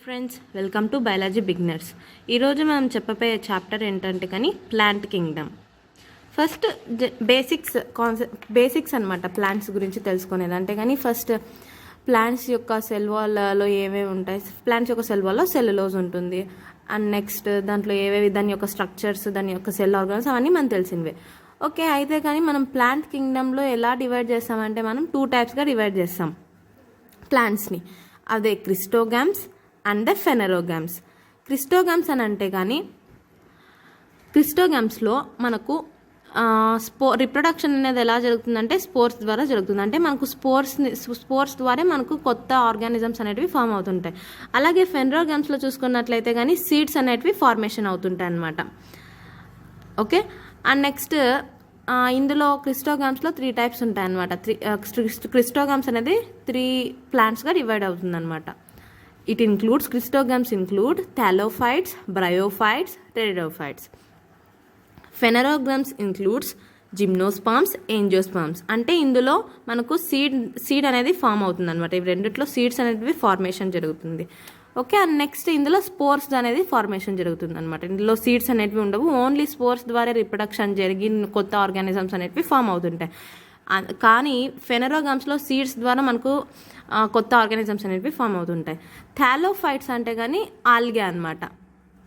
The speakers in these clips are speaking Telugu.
Friends, welcome to biology beginners. ఈరోజు మనం చెప్పబోయే చాప్టర్ ఏంటంటే కానీ ప్లాంట్ కింగ్డమ్. ఫస్ట్ బేసిక్స్ అనమాట ప్లాంట్స్ గురించి తెలుసుకునేది. అంటే కానీ ఫస్ట్ ప్లాంట్స్ యొక్క సెల్ వాల్లో ఏవేవి ఉంటాయి, ప్లాంట్స్ యొక్క సెల్ వాల్లో సెల్యులోజ్ ఉంటుంది. అండ్ నెక్స్ట్ దాంట్లో ఏవేవి దాని యొక్క స్ట్రక్చర్స్, దాని యొక్క సెల్ ఆర్గాన్స్ అవన్నీ మనకు తెలిసినవే. ఓకే, అయితే కానీ మనం ప్లాంట్ కింగ్డమ్లో ఎలా డివైడ్ చేస్తామంటే మనం 2 టైప్స్గా డివైడ్ చేస్తాం ప్లాంట్స్ని. అదే క్రిస్టోగామ్స్ అండ్ ద ఫెనరోగామ్స్. క్రిస్టోగామ్స్ అని అంటే కానీ క్రిస్టోగామ్స్లో మనకు రిప్రొడక్షన్ అనేది ఎలా జరుగుతుందంటే స్పోర్స్ ద్వారా జరుగుతుంది. అంటే మనకు స్పోర్స్ ద్వారా మనకు కొత్త ఆర్గానిజమ్స్ అనేటివి ఫామ్ అవుతుంటాయి. అలాగే ఫెనరోగామ్స్లో చూసుకున్నట్లయితే కానీ సీడ్స్ అనేటివి ఫార్మేషన్ అవుతుంటాయి అన్నమాట. ఓకే, అండ్ నెక్స్ట్ ఇందులో క్రిస్టోగామ్స్లో 3 టైప్స్ ఉంటాయి అన్నమాట. క్రిస్టోగామ్స్ అనేది 3 ప్లాంట్స్గా డివైడ్ అవుతుంది అనమాట. It includes cryptogams include thallophytes, bryophytes, pteridophytes. Phanerogams includes gymnosperms, angiosperms. అంటే ఇందులో మనకు సీడ్ అనేది ఫామ్ అవుతుంది అనమాట. ఇవి రెండిట్లో సీడ్స్ అనేటివి ఫార్మేషన్ జరుగుతుంది. ఓకే, అండ్ నెక్స్ట్ ఇందులో స్పోర్స్ అనేది ఫార్మేషన్ జరుగుతుంది అనమాట. ఇందులో సీడ్స్ అనేటివి ఉండవు, ఓన్లీ స్పోర్స్ ద్వారా రిప్రొడక్షన్ జరిగి కొత్త ఆర్గానిజమ్స్ అనేటివి ఫామ్ అవుతుంటాయి. కానీ ఫెనరోగామ్స్లో సీడ్స్ ద్వారా మనకు కొత్త ఆర్గానిజమ్స్ అనేటివి ఫామ్ అవుతుంటాయి. థాలోఫైట్స్ అంటే కానీ ఆల్గే అనమాట.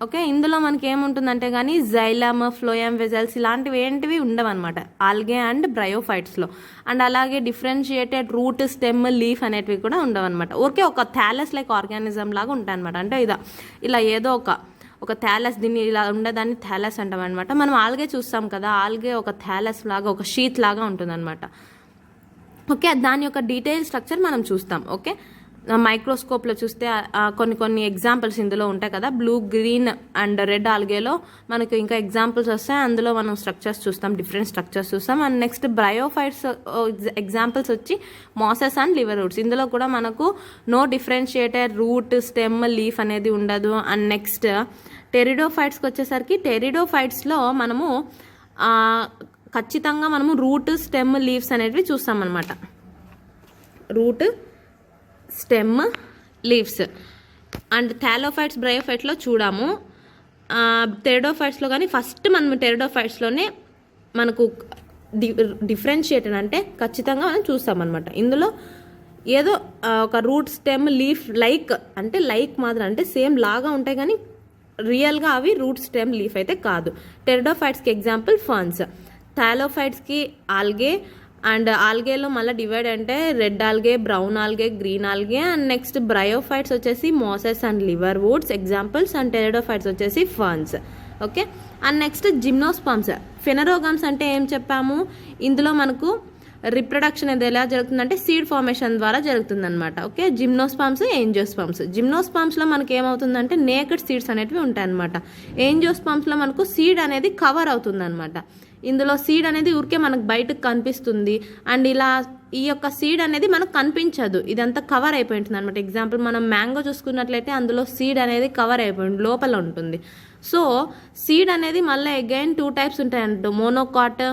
ఓకే, ఇందులో మనకి ఏముంటుందంటే కానీ జైలమ్, ఫ్లోయమ్, వెజల్స్ ఇలాంటివి ఏంటివి ఉండవు అనమాట ఆల్గే అండ్ బ్రయోఫైట్స్లో. అండ్ అలాగే డిఫరెన్షియేటెడ్ రూట్, స్టెమ్, లీఫ్ అనేటివి కూడా ఉండవు అనమాట. ఊరికే ఒక థాలస్ లైక్ ఆర్గానిజం లాగా ఉంటాయి అనమాట. అంటే ఇలా ఏదో ఒక థాలస్, దీన్ని ఇలా ఉండేదాన్ని థాలస్ అంటాం అనమాట. మనం ఆల్గే చూస్తాం కదా, ఆల్గే ఒక థాలస్ లాగా, ఒక షీట్ లాగా ఉంటుంది అనమాట. ఓకే, దాని యొక్క డీటెయిల్ స్ట్రక్చర్ మనం చూస్తాం. ఓకే, మైక్రోస్కోప్లో చూస్తే కొన్ని ఎగ్జాంపుల్స్ ఇందులో ఉంటాయి కదా, బ్లూ, గ్రీన్ అండ్ రెడ్ ఆల్గేలో మనకు ఇంకా ఎగ్జాంపుల్స్ వస్తాయి. అందులో మనం స్ట్రక్చర్స్ చూస్తాం, డిఫరెంట్ స్ట్రక్చర్స్ చూస్తాం. అండ్ నెక్స్ట్ బ్రయోఫైట్స్ ఎగ్జాంపుల్స్ వచ్చి మాసెస్ అండ్ లివర్ రూట్స్. ఇందులో కూడా మనకు no differentiated root, stem, leaf అనేది ఉండదు. అండ్ నెక్స్ట్ టెరిడోఫైట్స్కి వచ్చేసరికి టెరిడోఫైట్స్లో మనము ఖచ్చితంగా మనము రూట్, స్టెమ్, లీవ్స్ అనేటివి చూస్తాం అనమాట. Root, stem, leaves. And thallophytes, బ్రయోఫైట్స్లో చూడాము. టెరిడోఫైట్స్లో కానీ ఫస్ట్ మనం టెరిడోఫైట్స్లోనే మనకు డిఫరెన్షియేటెడ్ అంటే ఖచ్చితంగా మనం చూస్తామన్నమాట. ఇందులో ఏదో ఒక రూట్, స్టెమ్, లీఫ్ లైక్ అంటే లైక్ మాత్రం, అంటే సేమ్ లాగా ఉంటాయి కానీ రియల్గా అవి రూట్, స్టెమ్, లీఫ్ అయితే కాదు. టెరిడోఫైట్స్కి ఎగ్జాంపుల్ ఫర్న్స్. థాలోఫైట్స్కి ఆల్గే. అండ్ ఆల్గేలో మళ్ళీ డివైడ్ అంటే red algae, brown algae, green algae. And next bryophytes వచ్చేసి mosses and liverworts examples. And pteridophytes వచ్చేసి ferns. Okay, and next gymnosperms. Phanerogams అంటే ఏం చెప్పాము, ఇందులో మనకు రిప్రొడక్షన్ అనేది ఎలా జరుగుతుందంటే సీడ్ ఫార్మేషన్ ద్వారా జరుగుతుంది అనమాట. Okay, gymnosperms, ఏంజియోస్పర్మ్స్. జిమ్నోస్పర్మ్స్లో మనకి ఏమవుతుందంటే నేకెడ్ సీడ్స్ అనేటివి ఉంటాయి అనమాట. ఏంజియోస్పర్మ్స్లో మనకు సీడ్ అనేది కవర్ అవుతుంది అనమాట. ఇందులో సీడ్ అనేది ఊరికే మనకు బయటకు కనిపిస్తుంది. అండ్ ఇలా ఈ యొక్క సీడ్ అనేది మనకు కనిపించదు, ఇదంతా కవర్ అయిపోయి ఉంటుంది అనమాట. ఎగ్జాంపుల్ మనం మ్యాంగో చూసుకున్నట్లయితే అందులో సీడ్ అనేది కవర్ అయిపోయింది, లోపల ఉంటుంది. సో సీడ్ అనేది మళ్ళీ అగైన్ 2 టైప్స్ ఉంటాయంట, మోనోకాట్,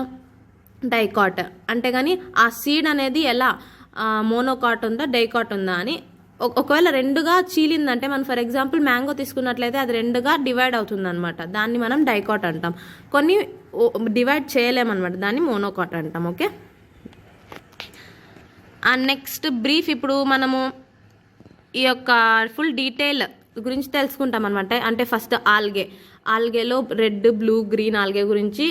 డైకాట్. అంటే కానీ ఆ సీడ్ అనేది ఎలా మోనోకాట్ ఉందా, డైకాట్ ఉందా అని ఒకవేళ 2గా చీలిందంటే మనం ఫర్ ఎగ్జాంపుల్ మ్యాంగో తీసుకున్నట్లయితే అది 2గా డివైడ్ అవుతుంది అనమాట. దాన్ని మనం డైకాట్ అంటాం. కొన్ని డివైడ్ చేయలేమన్నమాట, దాన్ని మోనోకాట్ అంటాం. Okay, and next brief. ఇప్పుడు మనము ఈ యొక్క ఫుల్ డీటెయిల్ గురించి తెలుసుకుంటాం అనమాట. అంటే ఫస్ట్ ఆల్గేలో రెడ్, బ్లూ, గ్రీన్ ఆల్గే గురించి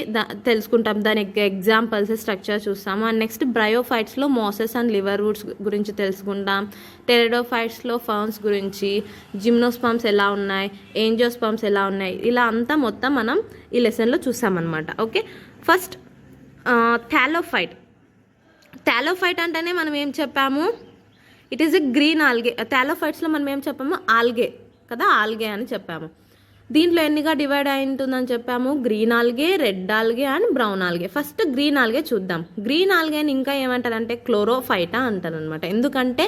తెలుసుకుంటాం. దాని ఎగ్జాంపుల్స్, స్ట్రక్చర్ చూస్తాము. అండ్ నెక్స్ట్ బ్రయోఫైట్స్లో మోసెస్ అండ్ లివర్ వుడ్స్ గురించి తెలుసుకుంటాం. టెరిడోఫైట్స్లో ఫర్న్స్ గురించి, జిమ్నోస్పర్మ్స్ ఎలా ఉన్నాయి, ఏంజియోస్పర్మ్స్ ఎలా ఉన్నాయి, ఇలా అంతా మొత్తం మనం ఈ లెసన్లో చూసామన్నమాట. ఓకే, ఫస్ట్ థాలోఫైట్ అంటేనే మనం ఏం చెప్పాము, it is a green algae. థాలోఫైట్స్లో మనం ఏం చెప్పాము, ఆల్గే కదా, ఆల్గే అని చెప్పాము. దీంట్లో ఎన్నిగా డివైడ్ అయి ఉంటుందని చెప్పాము, green algae, red algae and brown algae. First green algae చూద్దాం. గ్రీన్ ఆల్గేని ఇంకా ఏమంటారంటే క్లోరోఫైటా అంటారు అనమాట. ఎందుకంటే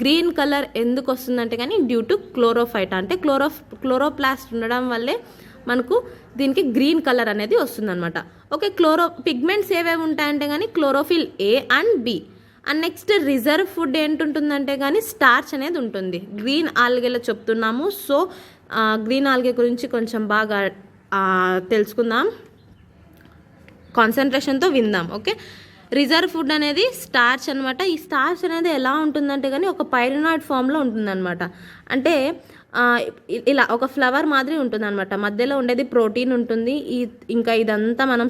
గ్రీన్ కలర్ ఎందుకు వస్తుందంటే కానీ డ్యూ టు క్లోరోఫైటా, అంటే క్లోరోప్లాస్ట్ ఉండడం వల్లే మనకు దీనికి గ్రీన్ కలర్ అనేది వస్తుందన్నమాట. ఓకే, పిగ్మెంట్స్ ఏవేవి ఉంటాయంటే కానీ chlorophyll A and B. And next reserve food ఏంటుంటుందంటే కానీ స్టార్చ్ అనేది ఉంటుంది. గ్రీన్ ఆల్గేలో చెప్తున్నాము. సో గ్రీన్ ఆల్గే గురించి కొంచెం బాగా తెలుసుకుందాం, కాన్సన్ట్రేషన్తో విందాం. ఓకే, రిజర్వ్ ఫుడ్ అనేది స్టార్చ్ అనమాట. ఈ స్టార్చ్ అనేది ఎలా ఉంటుందంటే కానీ ఒక పైరినాయిడ్ ఫామ్లో ఉంటుందన్నమాట. అంటే ఇలా ఒక ఫ్లవర్ మాదిరి ఉంటుంది అనమాట. మధ్యలో ఉండేది ప్రోటీన్ ఉంటుంది. ఇంకా ఇదంతా మనం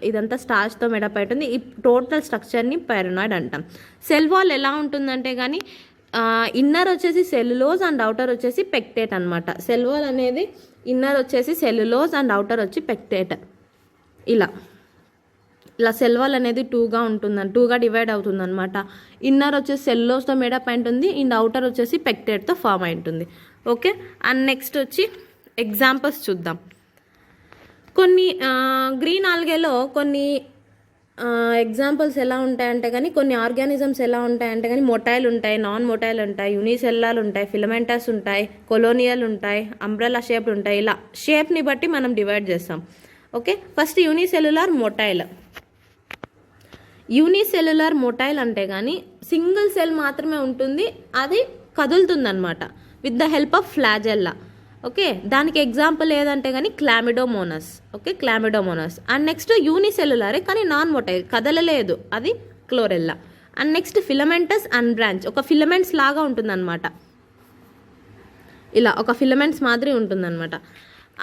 ఇదంతా స్టార్చ్తో మేడప్ అవుతుంది. ఈ టోటల్ స్ట్రక్చర్ని పైరినాయిడ్ అంటాం. సెల్ వాల్ ఎలా ఉంటుందంటే కానీ ఇన్నర్ వచ్చేసి సెల్యులోజ్ అండ్ అవుటర్ వచ్చేసి పెక్టేట్ అనమాట. సెల్ వాల్ అనేది ఇన్నర్ వచ్చేసి సెల్యులోజ్ అండ్ అవుటర్ వచ్చి పెక్టేట్. ఇలా సెల్ వాల్ అనేది టూగా డివైడ్ అవుతుంది అనమాట. ఇన్నర్ వచ్చేసి సెల్యులోజ్తో మేడప్ అయి ఉంటుంది అండ్ అవుటర్ వచ్చేసి పెక్టేట్తో ఫామ్ అయి ఉంటుంది. ఓకే, అండ్ నెక్స్ట్ వచ్చి ఎగ్జాంపుల్స్ చూద్దాం. కొన్ని గ్రీన్ ఆల్గేలో కొన్ని ఎగ్జాంపుల్స్ ఎలా ఉంటాయంటే కానీ కొన్ని ఆర్గానిజమ్స్ ఎలా ఉంటాయంటే కానీ మొటైల్ ఉంటాయి, నాన్ మొటైల్ ఉంటాయి, యూనిసెల్యులర్ ఉంటాయి, ఫిలమెంటస్ ఉంటాయి, కొలోనియల్ ఉంటాయి, అంబ్రెల్లా షేప్డ్ ఉంటాయి. ఇలా షేప్ని బట్టి మనం డివైడ్ చేస్తాం. ఓకే, ఫస్ట్ యూనిసెల్యులర్ మొటైల్ అంటే కానీ సింగిల్ సెల్ మాత్రమే ఉంటుంది, అది కదులుతుందన్నమాట with the help of flagella. Okay, దానికి ఎగ్జాంపుల్ ఏదంటే కానీ Chlamydomonas. Okay, Chlamydomonas. And next యూనిసెల్యులరే కానీ నాన్ మొటైల్, కదలలేదు, అది Chlorella. And next filamentous and branch, ఒక ఫిలమెంట్స్ లాగా ఉంటుందన్నమాట. ఇలా ఒక ఫిలమెంట్స్ మాదిరి ఉంటుందన్నమాట.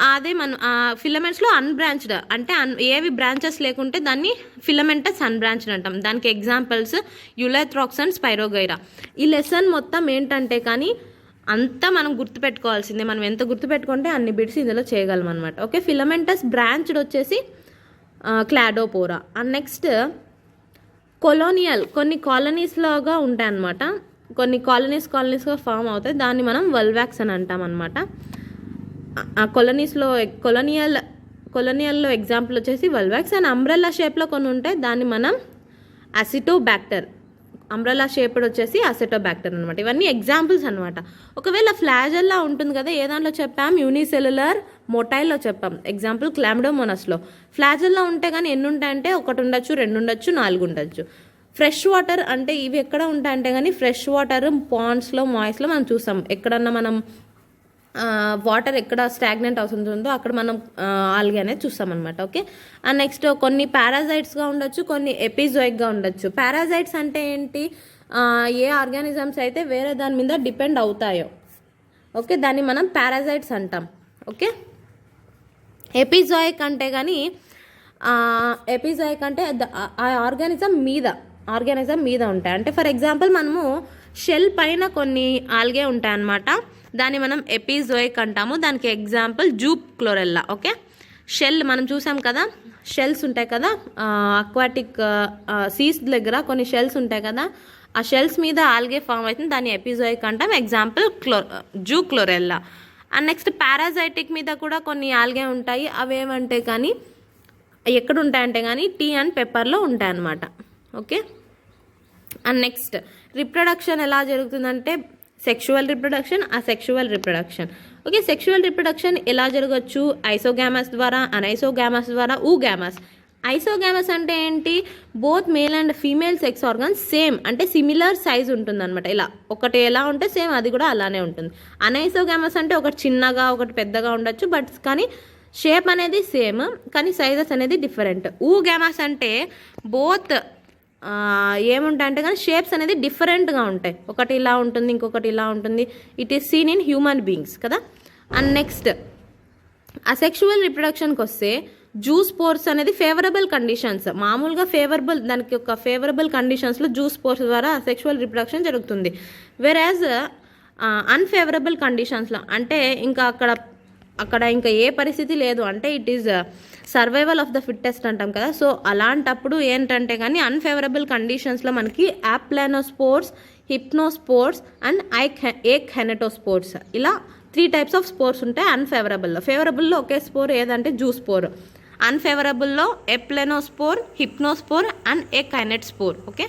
అదే మనం ఫిలమెంట్స్లో అన్బ్రాంచ్డ్ అంటే ఏవి బ్రాంచెస్ లేకుంటే దాన్ని ఫిలమెంటస్ అన్బ్రాంచ్డ్ అంటాం. దానికి ఎగ్జాంపుల్స్ యులెథ్రాక్స్ అండ్ స్పైరోగైరా. ఈ లెసన్ మొత్తం ఏంటంటే కానీ అంతా మనం గుర్తుపెట్టుకోవాల్సిందే. మనం ఎంత గుర్తుపెట్టుకుంటే అన్ని బిట్స్ ఇందులో చేయగలం అనమాట. ఓకే, ఫిలమెంటస్ బ్రాంచ్డ్ వచ్చేసి క్లాడోపోరా. అండ్ నెక్స్ట్ కొలోనియల్, కొన్ని కాలనీస్లాగా ఉంటాయి అన్నమాట. కొన్ని కాలనీస్గా ఫామ్ అవుతాయి, దాన్ని మనం వల్వాక్స్ అని అంటాం అనమాట. కొలోనియల్లో ఎగ్జాంపుల్ వచ్చేసి వల్వాక్స్. అండ్ అంబ్రెల్లా షేప్లో కొన్ని ఉంటాయి, దాన్ని మనం అసిటోబ్యాక్టర్, అంబ్రెల్లా షేప్డ్ వచ్చేసి అసిటోబ్యాక్టర్ అనమాట. ఇవన్నీ ఎగ్జాంపుల్స్ అనమాట. ఒకవేళ ఫ్లాజెల్లా ఉంటుంది కదా, ఏ దాంట్లో చెప్పాం, యూనిసెల్యులర్ మొటైల్లో చెప్పాం. ఎగ్జాంపుల్ క్లామిడోమోనస్లో. ఫ్లాజెల్లా ఉంటే కానీ ఎన్ని ఉంటాయంటే 1 ఉండొచ్చు, 2 ఉండొచ్చు, 4 ఉండొచ్చు. ఫ్రెష్ వాటర్ అంటే ఇవి ఎక్కడ ఉంటాయంటే కానీ ఫ్రెష్ వాటర్ పాండ్స్లో, మాయిస్లో మనం చూస్తాం. ఎక్కడన్నా మనం వాటర్ ఎక్కడ స్టాగ్నెంట్ అవుతుందో అక్కడ మనం ఆల్గే అనేది చూస్తామన్నమాట. ఓకే, అండ్ నెక్స్ట్ కొన్ని పారాజైట్స్గా ఉండొచ్చు, కొన్ని ఎపిజోయిక్గా ఉండొచ్చు. పారాజైట్స్ అంటే ఏంటి, ఏ ఆర్గానిజమ్స్ అయితే వేరే దాని మీద డిపెండ్ అవుతాయో, ఓకే, దాన్ని మనం పారాజైట్స్ అంటాం. ఓకే, ఎపిజోయిక్ అంటే కానీ ఆ ఆర్గానిజం మీద ఉంటాయి. అంటే ఫర్ ఎగ్జాంపుల్ మనము షెల్ పైన కొన్ని ఆల్గే ఉంటాయన్నమాట, దాన్ని మనం ఎపిజోయిక్ అంటాము. దానికి ఎగ్జాంపుల్ జూప్ క్లోరెల్లా. ఓకే, షెల్ మనం చూసాం కదా, షెల్స్ ఉంటాయి కదా అక్వాటిక్ సీస్ దగ్గర కొన్ని షెల్స్ ఉంటాయి కదా, ఆ షెల్స్ మీద ఆల్గే ఫామ్ అవుతుంది, దాన్ని ఎపిజోయిక్ అంటాం. Example zoochlorella. And next parasitic మీద కూడా కొన్ని ఆల్గే ఉంటాయి, అవేమంటే కానీ ఎక్కడ ఉంటాయంటే కానీ టీ అండ్ పెప్పర్లో ఉంటాయన్నమాట. ఓకే, అండ్ నెక్స్ట్ రిప్రొడక్షన్ ఎలా జరుగుతుందంటే sexual reproduction, asexual reproduction. Okay, sexual reproduction ఎలా జరగచ్చు, ఐసోగామస్ ద్వారా, అనైసోగామస్ ద్వారా, ఊగామస్. ఐసోగామస్ అంటే ఏంటి, both male and female sex organs same అంటే సిమిలర్ సైజ్ ఉంటుంది అనమాట. ఇలా ఒకటి ఎలా ఉంటే సేమ్ అది కూడా అలానే ఉంటుంది. అనైసోగామస్ అంటే ఒకటి చిన్నగా ఒకటి పెద్దగా ఉండొచ్చు, బట్ కానీ షేప్ అనేది సేమ్ కానీ సైజెస్ అనేది డిఫరెంట్. ఊగామస్ అంటే బోత్ ఏముంటాయంటే కానీ షేప్స్ అనేది డిఫరెంట్గా ఉంటాయి, ఒకటి ఇలా ఉంటుంది ఇంకొకటి ఇలా ఉంటుంది. It is seen in human beings కదా. అండ్ నెక్స్ట్ అసెక్షువల్ రిప్రొడక్షన్కి వస్తే జూస్పోర్స్ అనేది ఫేవరబుల్ కండిషన్స్, మామూలుగా దానికి ఒక ఫేవరబుల్ కండిషన్స్లో జూస్పోర్స్ ద్వారా అసెక్షువల్ రిప్రొడక్షన్ జరుగుతుంది. వెరాజ్ అన్ఫేవరబుల్ కండిషన్స్లో అంటే ఇంకా అక్కడ ఇంకా ఏ పరిస్థితి లేదు అంటే it is survival of the fittest అంటాం కదా. సో అలాంటప్పుడు ఏంటంటే కానీ అన్ఫేవరబుల్ కండిషన్స్లో మనకి యాప్లానోస్పోర్స్, హిప్నోస్పోర్స్ అండ్ ఏక్హెనటోస్పోర్స్, ఇలా 3 types ఆఫ్ స్పోర్స్ ఉంటాయి. ఫేవరబుల్లో ఒకే స్పోర్ ఏదంటే జూస్పోర్, అన్ఫేవరబుల్లో ఎప్లెనోస్పోర్, హిప్నోస్పోర్ అండ్ ఏకైనెట్ స్పోర్. ఓకే,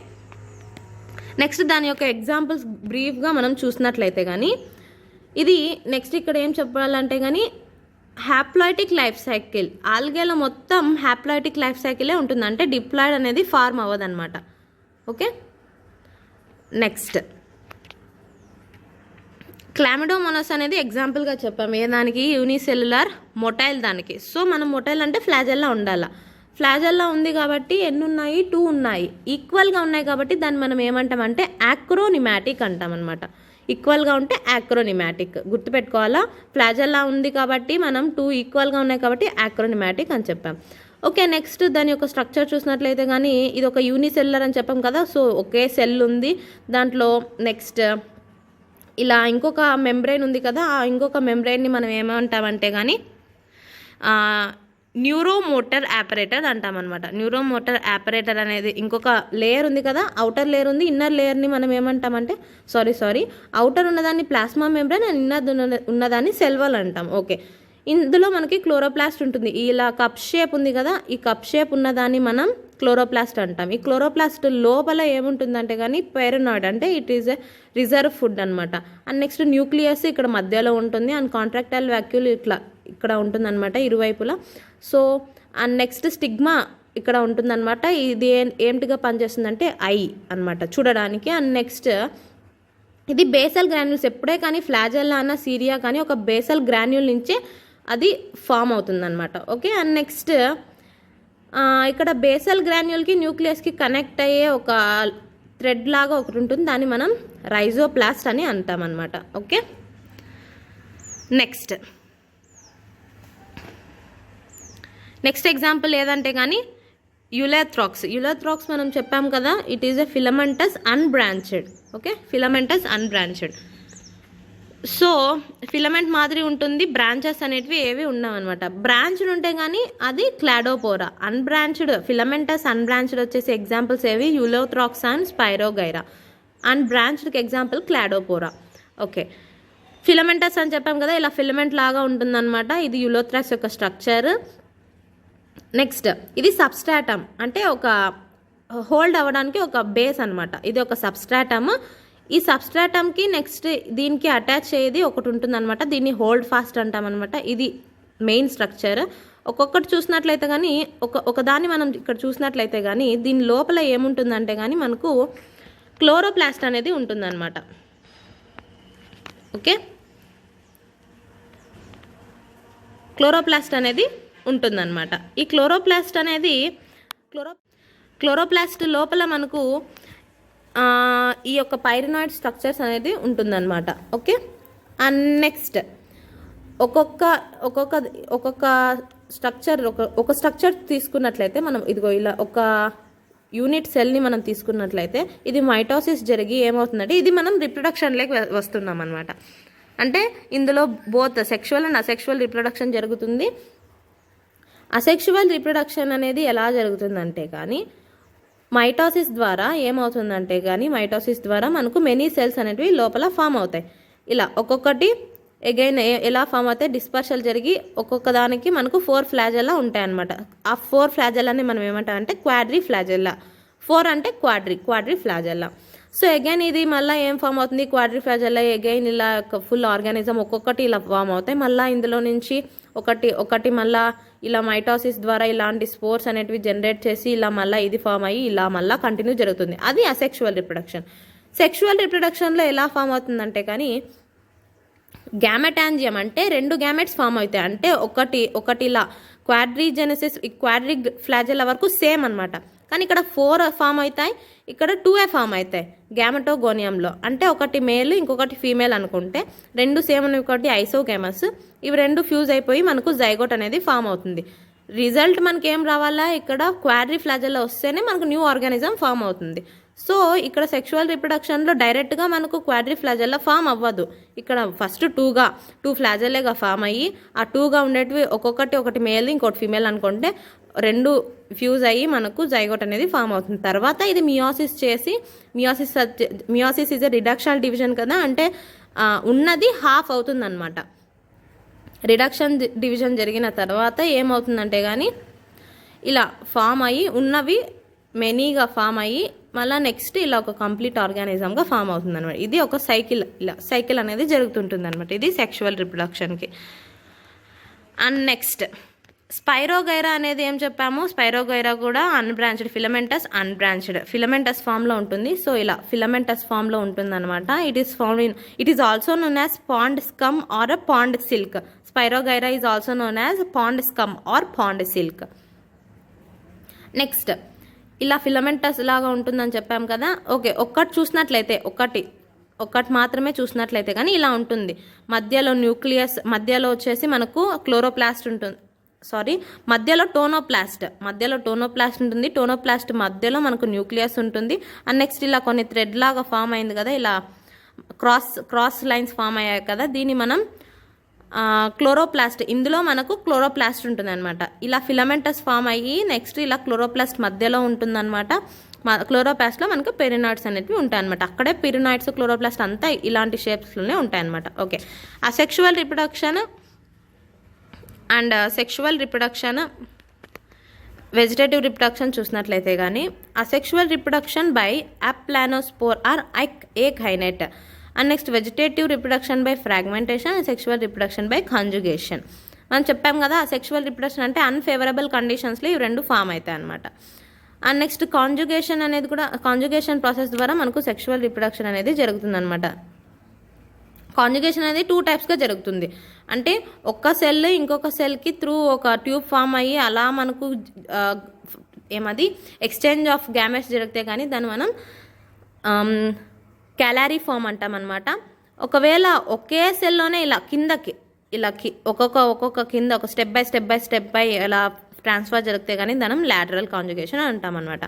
నెక్స్ట్ దాని యొక్క ఎగ్జాంపుల్స్ బ్రీఫ్గా మనం చూసినట్లయితే కానీ ఇది నెక్స్ట్ ఇక్కడ ఏం చెప్పాలంటే కానీ హ్యాప్లాయిటిక్ లైఫ్ సైకిల్. ఆల్గేలో మొత్తం హ్యాప్లాయిటిక్ లైఫ్ సైకిలే ఉంటుంది, అంటే డిప్లాయిడ్ అనేది ఫార్మ్ అవ్వదన్నమాట. ఓకే, నెక్స్ట్ క్లామిడోమోనాస్ అనేది ఎగ్జాంపుల్గా చెప్పాము ఏ దానికి, యూనిసెల్యులర్ మొటైల్ దానికి. సో మనం మొటైల్ అంటే ఫ్లాజెల్లా ఉండాలి. ఫ్లాజెల్లా ఉంది కాబట్టి ఎన్ని ఉన్నాయి, 2 ఉన్నాయి. ఈక్వల్గా ఉన్నాయి కాబట్టి దాన్ని మనం ఏమంటామంటే యాక్రోనిమాటిక్ అంటాం అనమాట. ఈక్వల్గా ఉంటే యాక్రోనిమాటిక్ గుర్తుపెట్టుకోవాలా. ఫ్లాజెల్లా ఉంది కాబట్టి మనం 2 ఈక్వల్గా ఉన్నాయి కాబట్టి యాక్రోనిమాటిక్ అని చెప్పాం. ఓకే, నెక్స్ట్ దాని యొక్క స్ట్రక్చర్ చూసినట్లయితే కానీ ఇది ఒక యూనిసెల్యులర్ అని చెప్పాం కదా. సో ఒకే సెల్ ఉంది దాంట్లో. నెక్స్ట్ ఇలా ఇంకొక మెంబ్రెయిన్ ఉంది కదా, ఆ ఇంకొక మెంబ్రెయిన్ని మనం ఏమంటామంటే కానీ న్యూరోమోటర్ ఆపరేటర్ అంటామన్నమాట. న్యూరోమోటర్ ఆపరేటర్ అనేది ఇంకొక లేయర్ ఉంది కదా, అవుటర్ లేయర్ ఉంది, ఇన్నర్ లేయర్ని మనం ఏమంటామంటే అవుటర్ ఉన్నదాన్ని ప్లాస్మా మెంబ్రెయిన్ అండ్ ఇన్నర్ ఉన్నదాన్ని సెల్ వాల్ అంటాం. ఓకే, ఇందులో మనకి క్లోరోప్లాస్ట్ ఉంటుంది. ఇలా కప్ షేప్ ఉంది కదా, ఈ కప్ షేప్ ఉన్నదాన్ని మనం క్లోరోప్లాస్ట్ అంటాం. ఈ క్లోరోప్లాస్ట్ లోపల ఏముంటుందంటే కానీ పెరినాయిడ్, అంటే it is a reserve food అనమాట. అండ్ నెక్స్ట్ న్యూక్లియస్ ఇక్కడ మధ్యలో ఉంటుంది అండ్ కాంట్రాక్టైల్ వాక్యూల్ ఇక్కడ ఉంటుందన్నమాట ఇరువైపులా. సో అండ్ నెక్స్ట్ స్టిగ్మా ఇక్కడ ఉంటుందన్నమాట. ఇది ఏమిటిగా పనిచేస్తుందంటే ఐ అనమాట చూడడానికి. అండ్ నెక్స్ట్ ఇది బేసల్ గ్రాన్యూల్స్. ఎప్పుడే కానీ ఫ్లాజెల్లా అన్న సీరియా కానీ ఒక బేసల్ గ్రాన్యూల్ నుంచే అది ఫామ్ అవుతుందన్నమాట. ఓకే, అండ్ నెక్స్ట్ ఇక్కడ బేసల్ గ్రాన్యూల్కి న్యూక్లియస్కి కనెక్ట్ అయ్యే ఒక థ్రెడ్ లాగా ఒకటి ఉంటుంది, దాన్ని మనం రైజోప్లాస్ట్ అని అంటామన్నమాట. ఓకే, నెక్స్ట్ ఎగ్జాంపుల్ ఏదంటే కానీ యులేథ్రాక్స్ మనం చెప్పాం కదా, it is a filamentous unbranched. Okay, filamentous unbranched. So filament మాదిరి ఉంటుంది, బ్రాంచెస్ అనేటివి ఏవి ఉండవన్నమాట. బ్రాంచ్డ్ ఉంటే కానీ అది క్లాడోపోరా. అన్బ్రాంచ్డ్ ఫిలమెంటస్ అన్బ్రాంచ్డ్ వచ్చేసి ఎగ్జాంపుల్స్ ఏవి, యులోథ్రాక్స్ అండ్ స్పైరోగైరా. అన్బ్రాంచ్డ్కి ఎగ్జాంపుల్ క్లాడోపోరా. ఓకే, ఫిలమెంటస్ అని చెప్పాం కదా, ఇలా ఫిలమెంట్ లాగా ఉంటుందన్నమాట. ఇది యులోథ్రాక్స్ యొక్క స్ట్రక్చర్. నెక్స్ట్ ఇది సబ్స్ట్రాటమ్, అంటే ఒక హోల్డ్ అవ్వడానికి ఒక బేస్ అనమాట. ఇది ఒక సబ్స్ట్రాటమ్. ఈ సబ్స్ట్రాటమ్కి నెక్స్ట్ దీనికి అటాచ్ అయ్యేది ఒకటి ఉంటుందన్నమాట, దీన్ని హోల్డ్ ఫాస్ట్ అంటామన్నమాట. ఇది మెయిన్ స్ట్రక్చర్. ఒక్కొక్కటి చూసినట్లయితే కానీ ఒకదాన్ని మనం ఇక్కడ చూసినట్లయితే కానీ దీని లోపల ఏముంటుందంటే కానీ మనకు క్లోరోప్లాస్ట్ అనేది ఉంటుందన్నమాట. ఓకే, క్లోరోప్లాస్ట్ అనేది ఉంటుందన్నమాట. ఈ క్లోరోప్లాస్ట్ అనేది క్లోరోప్లాస్ట్ లోపల మనకు ఈ యొక్క పైరినాయిడ్ స్ట్రక్చర్స్ అనేది ఉంటుందన్నమాట. ఓకే, అండ్ నెక్స్ట్ ఒక్కొక్క స్ట్రక్చర్ ఒక స్ట్రక్చర్ తీసుకున్నట్లయితే మనం ఇదిగో ఇలా ఒక యూనిట్ సెల్ని మనం తీసుకున్నట్లయితే ఇది మైటోసిస్ జరిగి ఏమవుతుందంటే ఇది మనం రిప్రొడక్షన్లోకి వస్తున్నాం అనమాట. అంటే ఇందులో both sexual and asexual reproduction జరుగుతుంది. అసెక్షువల్ రిప్రొడక్షన్ అనేది ఎలా జరుగుతుందంటే కానీ మైటోసిస్ ద్వారా ఏమవుతుందంటే కానీ మైటోసిస్ ద్వారా మనకు మెనీ సెల్స్ అనేటివి లోపల ఫామ్ అవుతాయి. ఇలా ఒక్కొక్కటి అగైన్ ఎలా ఫామ్ అవుతాయి, డిస్పర్షల్ జరిగి ఒక్కొక్క దానికి మనకు 4 ఫ్లాజెల్లా ఉంటాయన్నమాట. ఆ 4 ఫ్లాజెల్లాని మనం ఏమంటామంటే క్వాడ్రీ ఫ్లాజెల్లా. 4 అంటే క్వాడ్రీ ఫ్లాజెల్లా. సో అగైన్ ఇది మళ్ళీ ఏం ఫామ్ అవుతుంది, క్వాడ్రీ ఫ్లాజెల్లా. అగైన్ ఇలా ఫుల్ ఆర్గానిజం ఒక్కొక్కటి ఇలా ఫామ్ అవుతాయి. మళ్ళీ ఇందులో నుంచి ఒకటి మళ్ళీ ఇలా మైటోసిస్ ద్వారా ఇలాంటి స్పోర్స్ అనేటివి జనరేట్ చేసి ఇలా మళ్ళీ ఇది ఫామ్ అయ్యి ఇలా మళ్ళీ కంటిన్యూ జరుగుతుంది. అది అసెక్షువల్ రిప్రొడక్షన్. సెక్షువల్ రిప్రొడక్షన్లో ఎలా ఫామ్ అవుతుందంటే కానీ గ్యామెటాంజియం, అంటే 2 గ్యామెట్స్ ఫామ్ అవుతాయి. అంటే ఒకటి ఇలా క్వాడ్రీజెనసిస్ క్వాడ్రీ ఫ్లాజెల్లా వరకు సేమ్ అనమాట. కానీ ఇక్కడ 4 ఫామ్ అవుతాయి, ఇక్కడ 2 ఫామ్ అవుతాయి గ్యామెటోగోనియంలో. అంటే ఒకటి మేల్ ఇంకొకటి ఫీమేల్ అనుకుంటే 2 సేమ్ అని, ఒకటి ఐసోగేమస్. ఇవి 2 ఫ్యూజ్ అయిపోయి మనకు జైగోట్ అనేది ఫామ్ అవుతుంది. రిజల్ట్ మనకి ఏం రావాలా, ఇక్కడ క్వాడ్రీ ఫ్లాజెల్లా వస్తేనే మనకు న్యూ ఆర్గానిజం ఫామ్ అవుతుంది. సో ఇక్కడ సెక్షువల్ రిప్రొడక్షన్లో డైరెక్ట్గా మనకు క్వాడ్రీ ఫ్లాజెల్లా ఫామ్ అవ్వదు. ఇక్కడ ఫస్ట్ 2 ఫ్లాజెల్లేగా ఫామ్ అయ్యి ఆ 2గా ఉండేటివి ఒకటి మేల్ ఇంకోటి ఫీమేల్ అనుకుంటే 2 ఫ్యూజ్ అయ్యి మనకు జైగోట్ అనేది ఫామ్ అవుతుంది. తర్వాత ఇది మియోసిస్ చేసి మియోసిస్ ఇస్ ఎ రిడక్షనల్ డివిజన్ కదా, అంటే ఉన్నది హాఫ్ అవుతుంది అనమాట. రిడక్షన్ డివిజన్ జరిగిన తర్వాత ఏమవుతుందంటే కానీ ఇలా ఫామ్ అయ్యి ఉన్నవి మెనీగా ఫామ్ అయ్యి మళ్ళీ నెక్స్ట్ ఇలా ఒక కంప్లీట్ ఆర్గానిజంగా ఫామ్ అవుతుంది అనమాట. ఇది ఒక సైకిల్ అనేది జరుగుతుంటుంది అనమాట. ఇది సెక్షువల్ రిప్రొడక్షన్కి. అండ్ నెక్స్ట్ స్పైరోగైరా అనేది ఏం చెప్పాము, స్పైరోగైరా కూడా అన్బ్రాంచ్డ్, ఫిలమెంటస్ ఫామ్లో ఉంటుంది. సో ఇలా ఫిలమెంటస్ ఫామ్లో ఉంటుంది అనమాట. It is also known as pond scum or pond silk. Spirogyra is also known as pond scum or pond silk. Next ఇలా ఫిలమెంటస్ లాగా ఉంటుందని చెప్పాం కదా. ఓకే, ఒక్కటి చూసినట్లయితే ఒక్కటి మాత్రమే చూసినట్లయితే కానీ ఇలా ఉంటుంది. మధ్యలో న్యూక్లియస్, మధ్యలో వచ్చేసి మనకు క్లోరోప్లాస్ట్ ఉంటుంది. మధ్యలో టోనోప్లాస్ట్ ఉంటుంది. టోనోప్లాస్ట్ మధ్యలో మనకు న్యూక్లియస్ ఉంటుంది. అండ్ నెక్స్ట్ ఇలా కొన్ని థ్రెడ్ లాగా ఫామ్ అయింది కదా, ఇలా క్రాస్ లైన్స్ ఫామ్ అయ్యాయి కదా, దీన్ని మనం క్లోరోప్లాస్ట్, ఇందులో మనకు క్లోరోప్లాస్ట్ ఉంటుంది అనమాట. ఇలా ఫిలమెంటస్ ఫామ్ అయ్యి నెక్స్ట్ ఇలా క్లోరోప్లాస్ట్ మధ్యలో ఉంటుందన్నమాట. క్లోరోప్లాస్ట్లో మనకు పెరినాయిడ్స్ అనేవి ఉంటాయి అనమాట. అక్కడే పెరినాయిడ్స్, క్లోరోప్లాస్ట్ అంతా ఇలాంటి షేప్స్లోనే ఉంటాయి అనమాట. Okay, asexual reproduction and sexual reproduction, vegetative reproduction చూసినట్లయితే కానీ asexual reproduction by aplanospore or akinete. And next vegetative reproduction by fragmentation and sexual reproduction by conjugation. మనం చెప్పాం కదా అసెక్షువల్ రిప్రొడక్షన్ అంటే అన్ఫేవరబుల్ కండిషన్స్లో ఇవి రెండు ఫామ్ అవుతాయి అనమాట. అండ్ నెక్స్ట్ కాంజుగేషన్ అనేది కూడా, కాంజుగేషన్ ప్రాసెస్ ద్వారా మనకు సెక్షువల్ రిప్రొడక్షన్ అనేది జరుగుతుందన్నమాట. కాంజుగేషన్ అనేది 2 టైప్స్గా జరుగుతుంది. అంటే ఒక్క సెల్ ఇంకొక సెల్కి త్రూ ఒక ట్యూబ్ ఫామ్ అయ్యి అలా మనకు ఏమది ఎక్స్చేంజ్ ఆఫ్ గ్యామెట్స్ జరిగితే కానీ దాన్ని మనం క్యాలరీ ఫామ్ అంటాం అనమాట. ఒకవేళ ఒకే సెల్లోనే ఇలా కిందకి ఒక్కొక్క కింద ఒక స్టెప్ బై ఇలా ట్రాన్స్ఫర్ జరిగితే కానీ దాన్ని లాటరల్ కాంజుగేషన్ అంటాం అనమాట.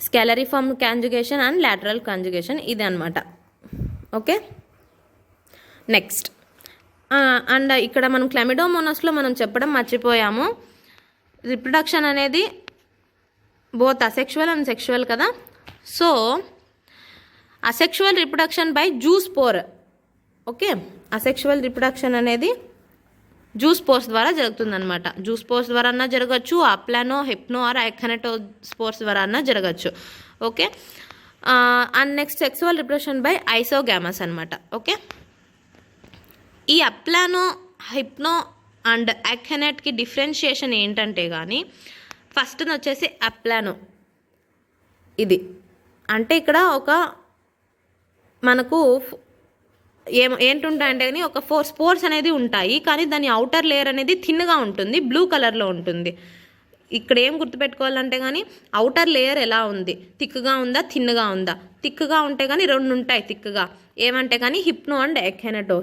Scalariform conjugation and lateral conjugation ఇది అనమాట. ఓకే, నెక్స్ట్ అండ్ ఇక్కడ మనం క్లమిడోమోనాస్లో మనం చెప్పడం మర్చిపోయాము. రిప్రొడక్షన్ అనేది బోత్ అసెక్షువల్ అండ్ సెక్షువల్ కదా. So asexual reproduction by zoospore. Okay, asexual reproduction అనేది జూస్పోర్స్ ద్వారా జరుగుతుందన్నమాట. జూస్పోర్స్ ద్వారా అన్నా జరగచ్చు, aplano, hypno or akineto spores ద్వారా అన్నా జరగచ్చు. Okay, and next sexual reproduction by isogamous అనమాట. ఓకే, ఈ అప్లానో, హిప్నో అండ్ ఐకనెట్కి డిఫరెన్షియేషన్ ఏంటంటే కానీ ఫస్ట్ వచ్చేసి అప్లానో. ఇది అంటే ఇక్కడ ఒక మనకు ఏంటుంటాయంటే కానీ ఒక 4 స్పోర్స్ అనేది ఉంటాయి, కానీ దాని అవుటర్ లేయర్ అనేది థిన్గా ఉంటుంది, బ్లూ కలర్లో ఉంటుంది. ఇక్కడ ఏం గుర్తుపెట్టుకోవాలంటే కానీ అవుటర్ లేయర్ ఎలా ఉంది, థిక్గా ఉందా, థిన్గా ఉందా. థిక్గా ఉంటే కానీ 2 ఉంటాయి థిక్గా, ఏమంటే కానీ హిప్నో అండ్ ఎకైనటో.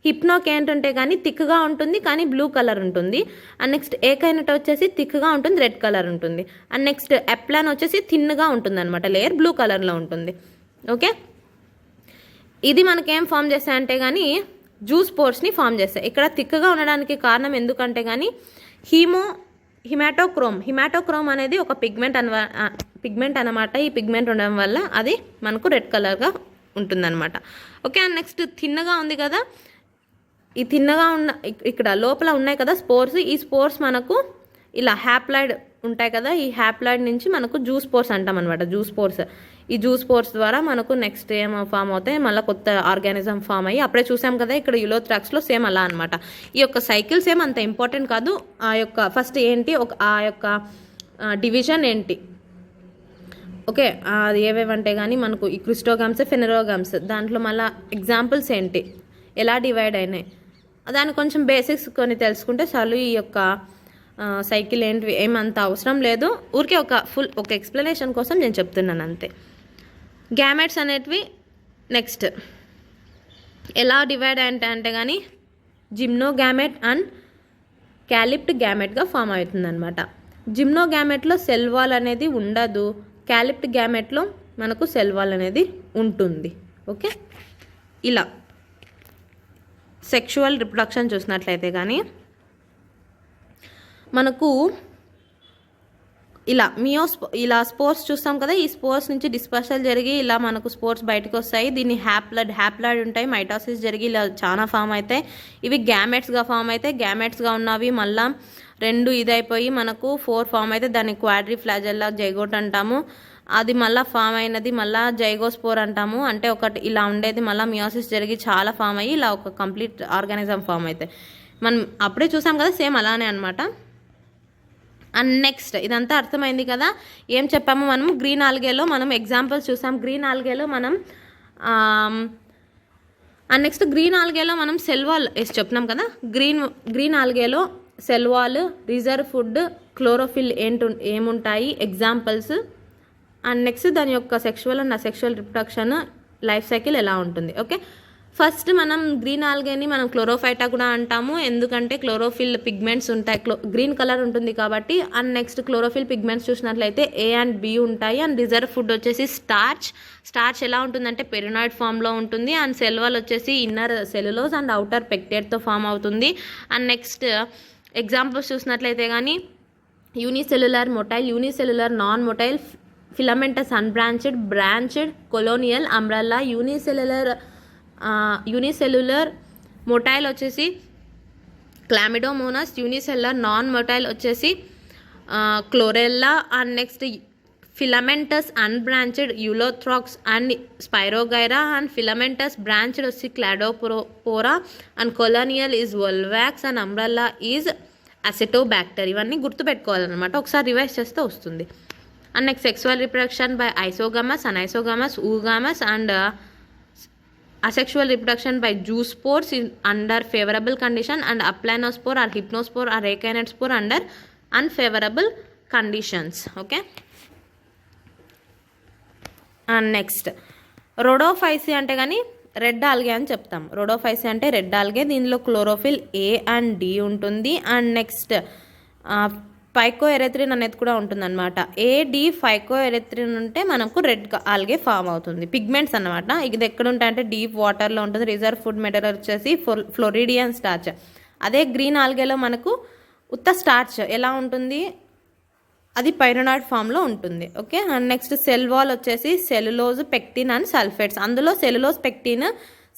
హిప్నోకి ఏంటంటే కానీ థిక్గా ఉంటుంది కానీ బ్లూ కలర్ ఉంటుంది. అండ్ నెక్స్ట్ ఏకైనటో వచ్చేసి థిక్గా ఉంటుంది, రెడ్ కలర్ ఉంటుంది. అండ్ నెక్స్ట్ ఎప్లాన్ వచ్చేసి థిన్గా ఉంటుంది అనమాట, లేయర్ బ్లూ కలర్లో ఉంటుంది. ఓకే, ఇది మనకేం ఫామ్ చేస్తాయంటే కానీ జూస్పోర్స్ని ఫామ్ చేస్తాయి. ఇక్కడ థిక్గా ఉండడానికి కారణం ఎందుకంటే కానీ హిమాటోక్రోమ్ అనేది ఒక పిగ్మెంట్ అనమాట. ఈ పిగ్మెంట్ ఉండడం వల్ల అది మనకు రెడ్ కలర్గా ఉంటుందన్నమాట. ఓకే, అండ్ నెక్స్ట్ థిన్గా ఉంది కదా, ఈ థిన్గా ఉన్న ఇక్కడ లోపల ఉన్నాయి కదా స్పోర్స్, ఈ స్పోర్స్ మనకు ఇలా హ్యాప్లాయిడ్ ఉంటాయి కదా, ఈ హ్యాప్లాయిడ్ నుంచి మనకు జూస్పోర్స్ అంటాం అనమాట. ఈ జూస్పోర్స్ ద్వారా మనకు నెక్స్ట్ ఏం ఫామ్ అవుతాయి, మళ్ళీ కొత్త ఆర్గానిజం ఫామ్ అయ్యి అప్పుడే చూసాం కదా ఇక్కడ యులోథ్రాక్స్లో సేమ్ అలా అనమాట. ఈ యొక్క సైకిల్స్ ఏం అంత ఇంపార్టెంట్ కాదు. ఆ యొక్క ఫస్ట్ ఏంటి, ఆ యొక్క డివిజన్ ఏంటి, ఓకే, అది ఏవేవంటే కానీ మనకు ఈ క్రిస్టోగామ్స్, ఫెనెరోగామ్స్, దాంట్లో మళ్ళీ ఎగ్జాంపుల్స్ ఏంటి, ఎలా డివైడ్ అయినాయి, దాని కొంచెం బేసిక్స్ కొన్ని తెలుసుకుంటే చాలు. ఈ యొక్క సైకిల్ ఏంటివి ఏమంత అవసరం లేదు, ఊరికే ఒక ఎక్స్ప్లెనేషన్ కోసం నేను చెప్తున్నాను అంతే. గ్యామెట్స్ అనేటివి నెక్స్ట్ ఎలా డివైడ్ అంటే కానీ జిమ్నోగామెట్ అండ్ క్యాలిప్ట్ గ్యామెట్గా ఫామ్ అవుతుందన్నమాట. జిమ్నోగామెట్లో సెల్ వాల్ అనేది ఉండదు, క్యాలిప్ట్ గ్యామెట్లో మనకు సెల్ వాల్ అనేది ఉంటుంది. ఓకే, ఇలా సెక్షువల్ రిప్రొడక్షన్ చూసినట్లయితే కానీ మనకు ఇలా స్పోర్స్ చూస్తాం కదా, ఈ స్పోర్స్ నుంచి డిస్పర్సల్ జరిగి ఇలా మనకు స్పోర్స్ బయటకు వస్తాయి. దీన్ని హ్యాప్లాయిడ్ ఉంటాయి, మైటాసిస్ జరిగి ఇలా చాలా ఫామ్ అవుతాయి. ఇవి గ్యామెట్స్గా ఫామ్ అవుతాయి. గ్యామెట్స్గా ఉన్నవి మళ్ళీ 2 ఇదైపోయి మనకు 4 ఫామ్ అయితే దాన్ని క్వాడ్రిఫ్లాజెల్లా జైగోట్ అంటాము. అది మళ్ళీ ఫామ్ అయినది మళ్ళీ జైగోస్పోర్ అంటాము. అంటే ఒకటి ఇలా ఉండేది మళ్ళీ మియోసిస్ జరిగి చాలా ఫామ్ అయ్యి ఇలా ఒక కంప్లీట్ ఆర్గానిజం ఫామ్ అవుతాయి. మనం అప్పుడే చూసాం కదా, సేమ్ అలానే అనమాట. అండ్ నెక్స్ట్ ఇదంతా అర్థమైంది కదా, ఏం చెప్పాము మనం గ్రీన్ ఆల్గేలో మనం ఎగ్జాంపుల్స్ చూసాం. గ్రీన్ ఆల్గేలో మనం అండ్ నెక్స్ట్ గ్రీన్ ఆల్గేలో మనం సెల్వాల్ వేసి చెప్పినాం కదా. గ్రీన్ ఆల్గేలో సెల్వాల్, రిజర్వ్ ఫుడ్, క్లోరోఫిల్ ఏముంటాయి ఎగ్జాంపుల్స్. అండ్ నెక్స్ట్ దాని యొక్క sexual and asexual reproduction life cycle ఎలా ఉంటుంది. ఓకే, ఫస్ట్ మనం గ్రీన్ ఆల్గేని మనం క్లోరోఫైటా కూడా అంటాము, ఎందుకంటే క్లోరోఫిల్ పిగ్మెంట్స్ ఉంటాయి, గ్రీన్ కలర్ ఉంటుంది కాబట్టి. అండ్ నెక్స్ట్ క్లోరోఫిల్ పిగ్మెంట్స్ చూసినట్లయితే A and B ఉంటాయి. అండ్ రిజర్వ్ ఫుడ్ వచ్చేసి స్టార్చ్ ఎలా ఉంటుందంటే పెరినాయిడ్ ఫామ్లో ఉంటుంది. అండ్ సెల్వాల్ వచ్చేసి ఇన్నర్ సెల్యులోజ్ అండ్ అవుటర్ పెక్టేట్తో ఫామ్ అవుతుంది. అండ్ నెక్స్ట్ ఎగ్జాంపుల్స్ చూసినట్లయితే కానీ unicellular motile, unicellular non motile, filamentous unbranched, branched, colonial, umbrella. Unicellular motile వచ్చేసి క్లామిడోమోనాస్, యూనిసెల్యులర్ నాన్ మొటైల్ వచ్చేసి Chlorella. And next filamentous unbranched Ulothrix and Spirogyra. And filamentous branched వచ్చి Cladophora. And colonial is Volvox. And umbrella is Acetobacter. ఇవన్నీ గుర్తుపెట్టుకోవాలన్నమాట, ఒకసారి రివైజ్ చేస్తే వస్తుంది. And next sexual reproduction by isogamous, anisogamous, oogamous. And asexual reproduction by zoospores is under favorable condition, and aplanospore or hypnospore or akinetspore under unfavorable conditions. Okay, and next rhodophyceae అంటే కానీ రెడ్ ఆల్గే అని చెప్తాం. రొడోఫైసీ అంటే రెడ్ ఆల్గే, దీనిలో క్లోరోఫిల్ A and D ఉంటుంది. అండ్ నెక్స్ట్ ఫైకో ఎరెథ్రిన్ అనేది కూడా ఉంటుందన్నమాట. AD ఫైకో ఎరెథ్రిన్ ఉంటే మనకు రెడ్ ఆల్గే ఫామ్ అవుతుంది. పిగ్మెంట్స్ అన్నమాట. ఇది ఎక్కడ ఉంటాయంటే డీప్ వాటర్లో ఉంటుంది. రిజర్వ్ ఫుడ్ మెటీరియల్ వచ్చేసి ఫ్లోరిడియన్ స్టార్చ్. అదే గ్రీన్ ఆల్గేలో మనకు ఉత్త స్టార్చ్ ఎలా ఉంటుంది, అది పైరనాయిడ్ ఫామ్లో ఉంటుంది. Okay, and next cell wall వచ్చేసి సెల్యులోజ్, పెక్టిన్ అండ్ సల్ఫేట్స్. అందులో సెల్యులోజ్, పెక్టిన్,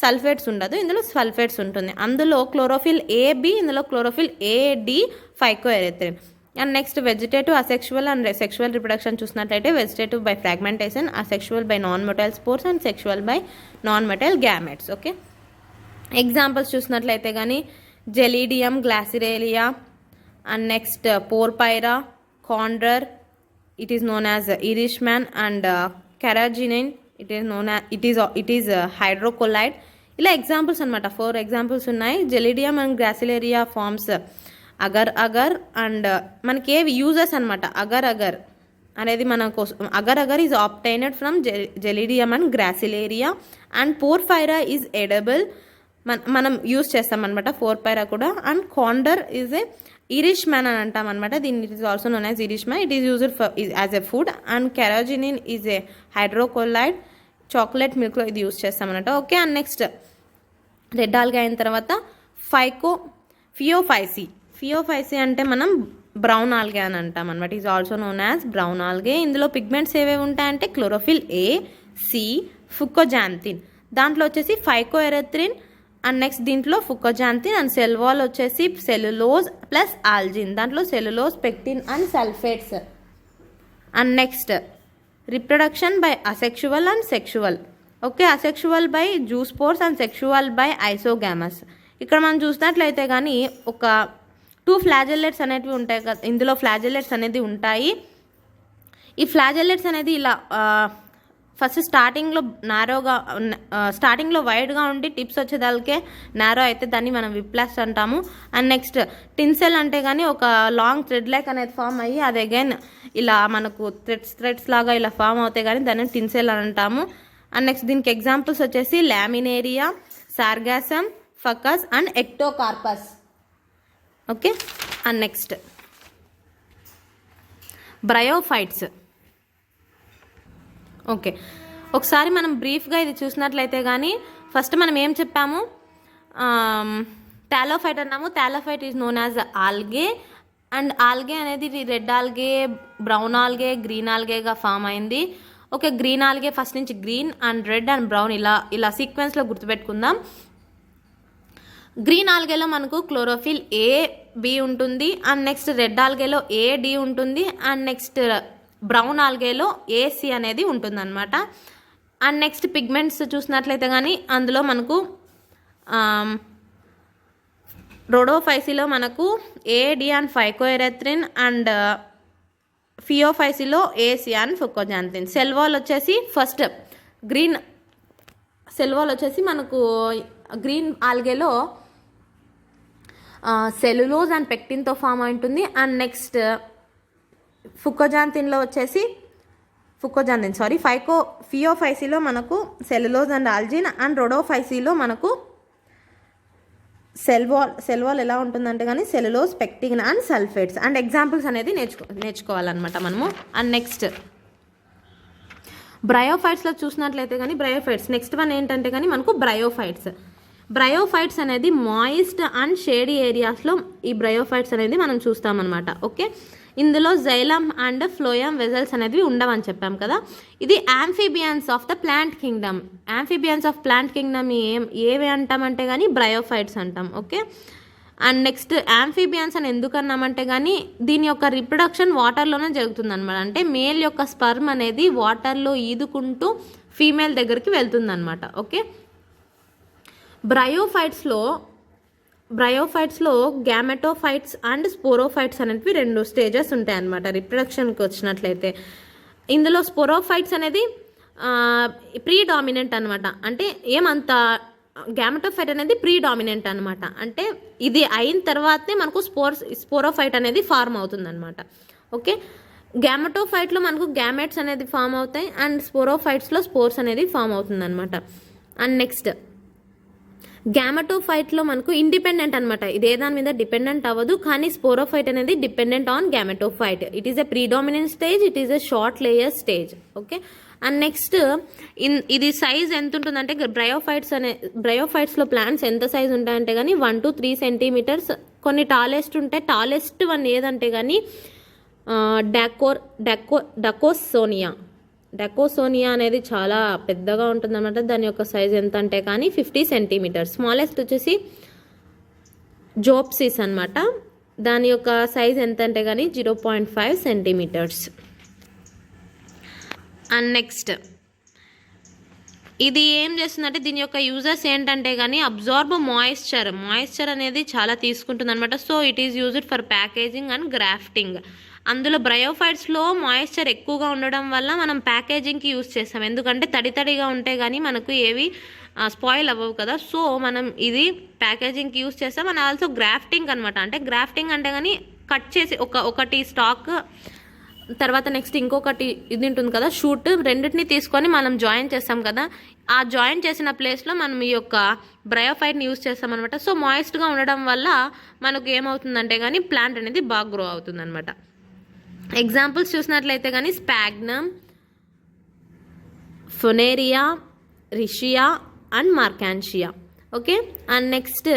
సల్ఫేట్స్ ఉండదు, ఇందులో సల్ఫేట్స్ ఉంటుంది. అందులో క్లోరోఫిల్ AB, ఇందులో chlorophyll AD phycoerythrin. And next vegetative, asexual and sexual reproduction చూసినట్లయితే vegetative by fragmentation, asexual by non motile spores and sexual by non motile gametes. Okay, examples చూసినట్లయితే కానీ Gelidium, Gracilaria. And next Porphyra, Chondrus, it is known as Irishman. And carrageenin, it is hydrocolloid. ఇలా ఎగ్జాంపుల్స్ అనమాట, 4 ఎగ్జాంపుల్స్ ఉన్నాయి. Gelidium and Gracilaria forms agar and మనకి ఏవి యూజెస్ అనమాట. అగర్ అనేది మనకు agar is obtained from Gelidium and Gracilaria. And Porphyra is edible, మనం యూజ్ చేస్తాం అనమాట పోర్ఫైరా కూడా. And Chondrus is a Irishman అని అంటాం అనమాట, దీన్ని it is also known as Irishman. It is used for as a food. And carrageenin is a hydrocolloid, chocolate మిల్క్లో ఇది యూజ్ చేస్తాం అనమాట. Okay, and next red algae అయిన తర్వాత ఫియోఫైసీ అంటే మనం బ్రౌన్ ఆల్గే అని అంటాం అనమాట. Is also known as brown algae. ఇందులో పిగ్మెంట్స్ ఏవేవి ఉంటాయంటే క్లోరోఫిల్ A, C, ఫుకోజాంతిన్. దాంట్లో వచ్చేసి ఫైకో ఎరెథ్రిన్. అండ్ నెక్స్ట్ దీంట్లో ఫుకోజాంతిన్. అండ్ సెల్ వాల్ వచ్చేసి సెల్యులోజ్ ప్లస్ ఆల్జిన్, దాంట్లో cellulose, pectin and sulphates. And next reproduction by asexual and sexual. Okay, asexual by zoospores and sexual by isogamous. ఇక్కడ మనం చూసినట్లయితే కానీ ఒక 2 ఫ్లాజెల్లెట్స్ అనేవి ఉంటాయి కదా, ఇందులో ఫ్లాజెల్లెట్స్ అనేది ఉంటాయి. ఈ ఫ్లాజెల్లెట్స్ అనేది ఇలా ఫస్ట్ స్టార్టింగ్లో వైడ్గా ఉండి టిప్స్ వచ్చేదానికే నారో అయితే దాన్ని మనం విప్లాస్ అంటాము. అండ్ నెక్స్ట్ టిన్సెల్ అంటే కానీ ఒక లాంగ్ థ్రెడ్ లైక్ అనేది ఫామ్ అయ్యి అది అగైన్ ఇలా మనకు థ్రెడ్స్ లాగా ఇలా ఫామ్ అవుతాయి కానీ దాన్ని టిన్సెల్ అని అంటాము. అండ్ నెక్స్ట్ దీనికి ఎగ్జాంపుల్స్ వచ్చేసి Laminaria, Sargassum, Fucus and Ectocarpus. Okay, and next bryophytes. Okay, ఒకసారి మనం బ్రీఫ్గా ఇది చూసినట్లయితే కానీ ఫస్ట్ మనం ఏం చెప్పాము, టాలోఫైట్ అన్నాము. Thallophyte is known as algae. And algae అనేది red algae, brown algae, green ఆల్గేగా ఫామ్ అయింది. ఓకే, గ్రీన్ ఆల్గే ఫస్ట్ నుంచి green and red and brown ఇలా సీక్వెన్స్లో గుర్తుపెట్టుకుందాం. గ్రీన్ ఆల్గేలో మనకు క్లోరోఫిల్ A, B ఉంటుంది. అండ్ నెక్స్ట్ రెడ్ ఆల్గేలో A, D ఉంటుంది. అండ్ నెక్స్ట్ బ్రౌన్ ఆల్గేలో A, C అనేది ఉంటుందన్నమాట. అండ్ నెక్స్ట్ పిగ్మెంట్స్ చూసినట్లయితే కానీ అందులో మనకు రొడోఫైసిలో మనకు ఏడి అండ్ ఫైకోఎరెథ్రిన్ అండ్ ఫియోఫైసిలో A C and fucoxanthin. Cell wall వచ్చేసి ఫస్ట్ గ్రీన్ సెల్ వాల్ వచ్చేసి మనకు గ్రీన్ ఆల్గేలో సెల్యులోజ్ అండ్ పెక్టిన్తో ఫామ్ అయి ఉంటుంది. అండ్ నెక్స్ట్ ఫుకోజాంతిన్లో వచ్చేసి ఫియోఫైసిలో మనకు సెల్యులోజ్ అండ్ ఆల్జిన్ అండ్ రొడోఫైసిలో మనకు సెల్ వాల్ ఎలా ఉంటుందంటే కానీ cellulose, pectin and sulphates. And examples అనేది నేర్చుకోవాలన్నమాట మనము. అండ్ నెక్స్ట్ బ్రయోఫైట్స్లో చూసినట్లయితే కానీ నెక్స్ట్ వన్ ఏంటంటే కానీ మనకు బ్రయోఫైట్స్ అనేది మాయిస్ట్ అండ్ షేడీ ఏరియాస్లో ఈ బ్రయోఫైట్స్ అనేది మనం చూస్తామన్నమాట. ఓకే, ఇందులో జైలమ్ అండ్ ఫ్లోయమ్ వెజల్స్ అనేవి ఉండవని చెప్పాం కదా. ఇది amphibians of the plant Kingdom. ఏవి అంటామంటే కానీ బ్రయోఫైట్స్ అంటాం. ఓకే, అండ్ నెక్స్ట్ యాంఫీబియన్స్ అని ఎందుకు అన్నామంటే కానీ దీని యొక్క రిప్రొడక్షన్ వాటర్లోనే జరుగుతుంది అనమాట. అంటే మేల్ యొక్క స్పర్మ్ అనేది వాటర్లో ఈదుకుంటూ ఫీమేల్ దగ్గరికి వెళ్తుంది అనమాట. ఓకే, బ్రయోఫైట్స్లో గ్యామెటోఫైట్స్ అండ్ స్పోరోఫైట్స్ అనేవి 2 స్టేజెస్ ఉంటాయి అన్నమాట రిప్రొడక్షన్కి వచ్చినట్లయితే. ఇందులో స్పోరోఫైట్స్ అనేది ప్రీ డామినెంట్ అనమాట. అంటే ఏమంత గ్యామెటోఫైట్ అనేది ప్రీ డామినెంట్ అనమాట. అంటే ఇది అయిన తర్వాతే మనకు స్పోరోఫైట్ అనేది ఫార్మ్ అవుతుంది అనమాట. ఓకే, గ్యామెటోఫైట్లో మనకు గ్యామెట్స్ అనేది ఫామ్ అవుతాయి అండ్ స్పోరోఫైట్స్లో స్పోర్స్ అనేది ఫామ్ అవుతుంది అనమాట. అండ్ నెక్స్ట్ గ్యామెటోఫైట్లో మనకు ఇండిపెండెంట్ అనమాట. ఇది ఏ దాని మీద డిపెండెంట్ అవ్వదు. కానీ స్పోరోఫైట్ అనేది dependent on gametophyte. It is a predominant stage, it is a short layer stage. Okay, and next ఇది సైజ్ ఎంత ఉంటుందంటే బ్రయోఫైట్స్లో ప్లాంట్స్ ఎంత సైజ్ ఉంటాయంటే కానీ 1 to 3 సెంటీమీటర్స్. కొన్ని టాలెస్ట్ ఉంటాయి. టాలెస్ట్ వన్ ఏదంటే కానీ డకోసోనియా అనేది చాలా పెద్దగా ఉంటుంది అనమాట. దాని యొక్క సైజ్ ఎంత అంటే కానీ 50 సెంటీమీటర్స్. స్మాలెస్ట్ వచ్చేసి జోప్సిస్ అనమాట. దాని యొక్క సైజ్ ఎంత అంటే కానీ 0.5 సెంటీమీటర్స్. అండ్ నెక్స్ట్ ఇది ఏం చేస్తుందంటే దీని యొక్క యూజర్స్ ఏంటంటే కానీ అబ్జార్బ్ మాయిశ్చర్ అనేది చాలా తీసుకుంటుంది అనమాట. So it is used for packaging and grafting. అందులో బ్రయోఫైట్స్లో మాయిశ్చర్ ఎక్కువగా ఉండడం వల్ల మనం ప్యాకేజింగ్కి యూజ్ చేస్తాం. ఎందుకంటే తడిగా ఉంటే కానీ మనకు ఏవి స్పాయిల్ అవ్వవు కదా. సో మనం ఇది ప్యాకేజింగ్కి యూజ్ చేస్తాం. అండ్ ఆల్సో గ్రాఫ్టింగ్ అనమాట. అంటే గ్రాఫ్టింగ్ అంటే కానీ కట్ చేసి ఒకటి స్టాక్ తర్వాత నెక్స్ట్ ఇంకొకటి ఇది ఉంటుంది కదా షూట్, రెండింటిని తీసుకొని మనం జాయిన్ చేస్తాం కదా. ఆ జాయిన్ చేసిన ప్లేస్లో మనం ఈ యొక్క బ్రయోఫైట్ని యూజ్ చేస్తాం అనమాట. సో మాయిస్ట్గా ఉండడం వల్ల మనకు ఏమవుతుందంటే కానీ ప్లాంట్ అనేది బాగా గ్రో అవుతుంది అనమాట. ఎగ్జాంపుల్స్ చూసినట్లయితే కానీ Sphagnum, Funaria, Riccia and Marchantia. Okay, and next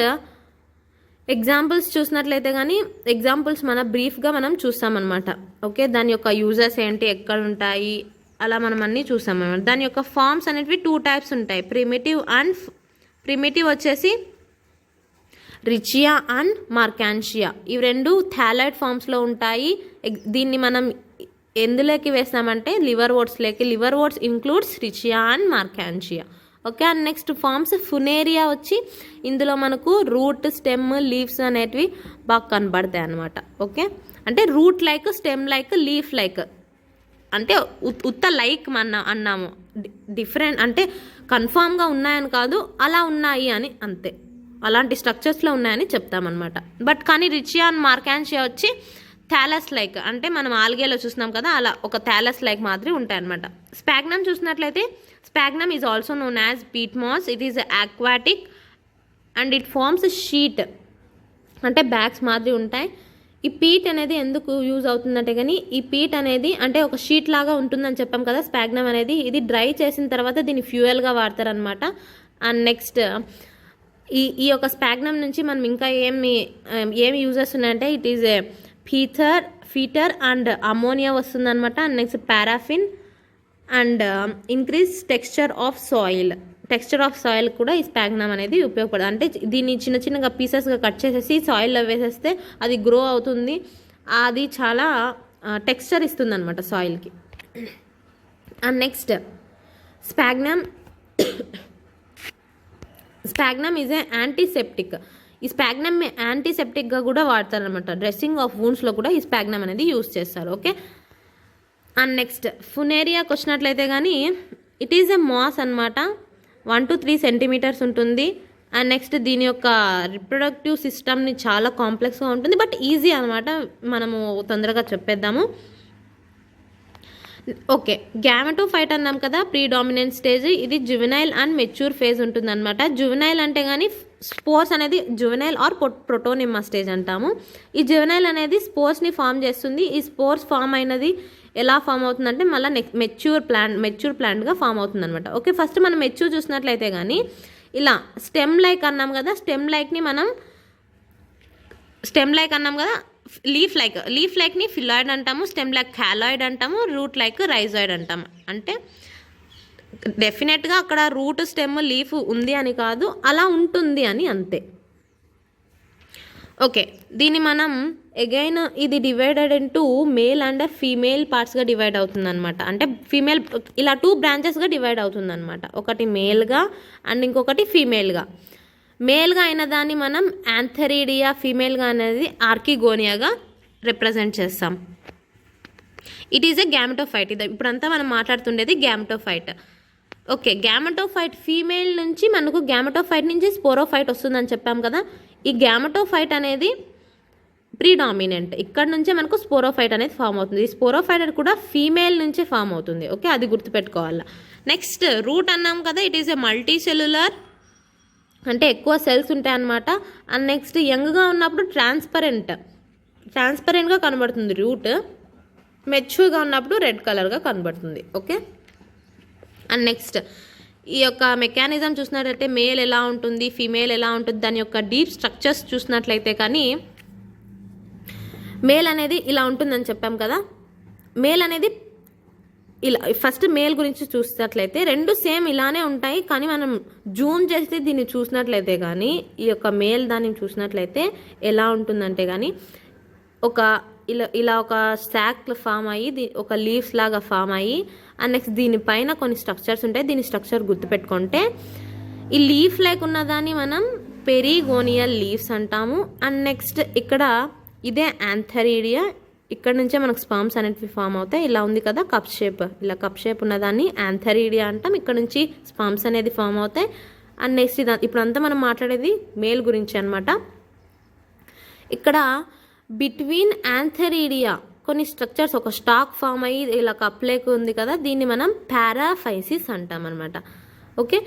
examples చూసినట్లయితే కానీ ఎగ్జాంపుల్స్ బ్రీఫ్గా మనం చూస్తామన్నమాట. ఓకే, దాని యొక్క యూజర్స్ ఏంటి, ఎక్కడ ఉంటాయి, అలా మనం అన్నీ చూస్తామన్నమాట. దాని యొక్క ఫార్మ్స్ అనేవి 2 టైప్స్ ఉంటాయి. ప్రిమిటివ్ వచ్చేసి రిచియా అండ్ మార్కాన్షియా. ఇవి 2 థాలైడ్ ఫామ్స్లో ఉంటాయి. దీన్ని మనం ఎందులోకి వేస్తామంటే liverworts includes Riccia and Marchantia. Okay, and next forms Funaria వచ్చి ఇందులో మనకు రూట్, స్టెమ్, లీవ్స్ అనేటివి బాగా కనబడతాయి అన్నమాట. ఓకే, అంటే root like, stem like, leaf like, అంటే ఉత్త లైక్ అన్నాము. డిఫరెంట్ అంటే కన్ఫామ్గా ఉన్నాయని కాదు, అలా ఉన్నాయి అని అంతే. అలాంటి స్ట్రక్చర్స్లో ఉన్నాయని చెప్తామన్నమాట. బట్ కానీ రిచియా అండ్ మార్కాన్షియా వచ్చి థాలస్ లైక్, అంటే మనం ఆల్గేలో చూస్తున్నాం కదా అలా ఒక థాలస్ లైక్ మాదిరి ఉంటాయి అనమాట. స్పాగ్నమ్ చూసినట్లయితే sphagnum is also known as peat moss. It is aquatic and it forms sheet, అంటే బ్యాగ్స్ మాదిరి ఉంటాయి. ఈ పీట్ అనేది ఎందుకు యూజ్ అవుతుందంటే కానీ ఈ పీట్ అనేది అంటే ఒక షీట్ లాగా ఉంటుందని చెప్పాం కదా స్పాగ్నమ్ అనేది. ఇది డ్రై చేసిన తర్వాత దీన్ని ఫ్యూయల్గా వాడతారనమాట. అండ్ నెక్స్ట్ ఈ యొక్క స్పాగ్నమ్ నుంచి మనం ఇంకా ఏమి యూజెస్ ఉన్నాయంటే it is a feeder and ammonia వస్తుందన్నమాట. And next paraffin and increase texture of soil కూడా ఈ స్పాగ్నమ్ అనేది ఉపయోగపడుతుంది. అంటే దీన్ని చిన్నగా పీసెస్గా కట్ చేసేసి సాయిల్లో వేసేస్తే అది గ్రో అవుతుంది. అది చాలా టెక్స్చర్ ఇస్తుంది అనమాట సాయిల్కి. And next Sphagnum is a antiseptic. ఈ స్పాగ్నమ్ యాంటీసెప్టిక్గా కూడా వాడతారనమాట. డ్రెస్సింగ్ ఆఫ్ వూండ్స్లో కూడా ఈ స్పాగ్నమ్ అనేది యూస్ చేస్తారు. ఓకే, అండ్ నెక్స్ట్ ఫునేరియాకి వచ్చినట్లయితే కానీ ఇట్ ఈజ్ ఎ మాస్ అనమాట. 1 to 3 సెంటీమీటర్స్ ఉంటుంది. అండ్ నెక్స్ట్ దీని యొక్క రిప్రొడక్టివ్ సిస్టమ్ని చాలా కాంప్లెక్స్గా ఉంటుంది, బట్ ఈజీ అనమాట, మనము తొందరగా చెప్పేద్దాము. ఓకే, గ్యామెటోఫైట్ అన్నాం కదా, ప్రీడామినెంట్ స్టేజ్. ఇది జువెనైల్ అండ్ మెచ్యూర్ ఫేజ్ ఉంటుంది అనమాట. జువెనైల్ అంటే కానీ స్పోర్స్ అనేది జువెనైల్ ఆర్ ప్రొటోనిమ్మా స్టేజ్ అంటాము. ఈ జువెనైల్ అనేది స్పోర్స్ని ఫామ్ చేస్తుంది. ఈ స్పోర్స్ ఫామ్ అయినది ఎలా ఫామ్ అవుతుందంటే మళ్ళీ మెచ్యూర్ ప్లాంట్గా ఫామ్ అవుతుంది అనమాట. ఓకే, ఫస్ట్ మనం మెచ్యూర్ చూసినట్లయితే కానీ ఇలా స్టెమ్ లైక్ అన్నాం కదా, స్టెమ్ లైక్ అన్నాం కదా, లీఫ్ లైక్ని ఫిలాయిడ్ అంటాము, స్టెమ్ లైక్ క్యాలాయిడ్ అంటాము, రూట్ లైక్ రైజాయిడ్ అంటాము. అంటే డెఫినెట్గా అక్కడ రూట్ స్టెమ్ లీఫ్ ఉంది అని కాదు, అలా ఉంటుంది అని అంతే. ఓకే, దీన్ని మనం అగైన్ ఇది divided into male and female పార్ట్స్గా డివైడ్ అవుతుంది అనమాట. అంటే ఫీమేల్ ఇలా 2 బ్రాంచెస్గా డివైడ్ అవుతుంది అనమాట. ఒకటి మేల్గా అండ్ ఇంకొకటి ఫీమేల్గా. మేల్గా అయిన దాన్ని మనం యాంథెరీడియా, ఫీమేల్గా అనేది ఆర్కిగోనియాగా రిప్రజెంట్ చేస్తాం. It is a gametophyte. ఇది ఇప్పుడంతా మనం మాట్లాడుతుండేది గ్యామెటోఫైట్. ఓకే, గ్యామెటోఫైట్ ఫీమేల్ నుంచి మనకు గ్యామెటోఫైట్ నుంచి స్పోరోఫైట్ వస్తుందని చెప్పాం కదా. ఈ గ్యామెటోఫైట్ అనేది ప్రీడామినెంట్, ఇక్కడ నుంచే మనకు స్పోరోఫైట్ అనేది ఫామ్ అవుతుంది. ఈ స్పోరోఫైట్ అనేది కూడా ఫీమేల్ నుంచే ఫామ్ అవుతుంది. ఓకే, అది గుర్తుపెట్టుకోవాలి. నెక్స్ట్ రూట్ అన్నాం కదా, it is a multi cellular, అంటే ఎక్కువ సెల్స్ ఉంటాయి అన్నమాట. అండ్ నెక్స్ట్ యంగ్గా ఉన్నప్పుడు ట్రాన్స్పరెంట్గా కనబడుతుంది రూట్. మెచ్యూర్గా ఉన్నప్పుడు రెడ్ కలర్గా కనబడుతుంది. ఓకే, అండ్ నెక్స్ట్ ఈ యొక్క మెకానిజం చూసినట్లయితే మేల్ ఎలా ఉంటుంది, ఫీమేల్ ఎలా ఉంటుంది, దాని యొక్క డీప్ స్ట్రక్చర్స్ చూసినట్లయితే కానీ మేల్ అనేది ఇలా ఉంటుందని చెప్పాం కదా. మేల్ అనేది ఇలా ఫస్ట్ మేల్ గురించి చూసినట్లయితే 2 సేమ్ ఇలానే ఉంటాయి, కానీ మనం జూమ్ చేస్తే దీన్ని చూసినట్లయితే కానీ ఈ యొక్క మేల్ దాన్ని చూసినట్లయితే ఎలా ఉంటుందంటే కానీ ఇలా ఒక స్టాక్ ఫామ్ అయ్యి ఒక లీవ్స్ లాగా ఫామ్ అయ్యి అండ్ నెక్స్ట్ దీనిపైన కొన్ని స్ట్రక్చర్స్ ఉంటాయి. దీని స్ట్రక్చర్ గుర్తుపెట్టుకుంటే ఈ లీఫ్ లైక్ ఉన్నదాన్ని మనం పెరిగోనియల్ లీవ్స్ అంటాము. అండ్ నెక్స్ట్ ఇక్కడ ఇదే యాంథెరీడియా, ఇక్కడ నుంచే మనకు స్పామ్స్ అనేవి ఫామ్ అవుతాయి. ఇలా ఉంది కదా కప్ షేప్ ఉన్నదాన్ని యాంథెరీడియా అంటాం. ఇక్కడ నుంచి స్పామ్స్ అనేది ఫామ్ అవుతాయి. అండ్ నెక్స్ట్ ఇప్పుడంతా మనం మాట్లాడేది మేల్ గురించి అనమాట. ఇక్కడ బిట్వీన్ యాంథెరీడియా కొన్ని స్ట్రక్చర్స్ ఒక స్టాక్ ఫామ్ అయ్యి ఇలా కప్లేక్ ఉంది కదా, దీన్ని మనం పారాఫైసిస్ అంటాం అనమాట. ఓకే,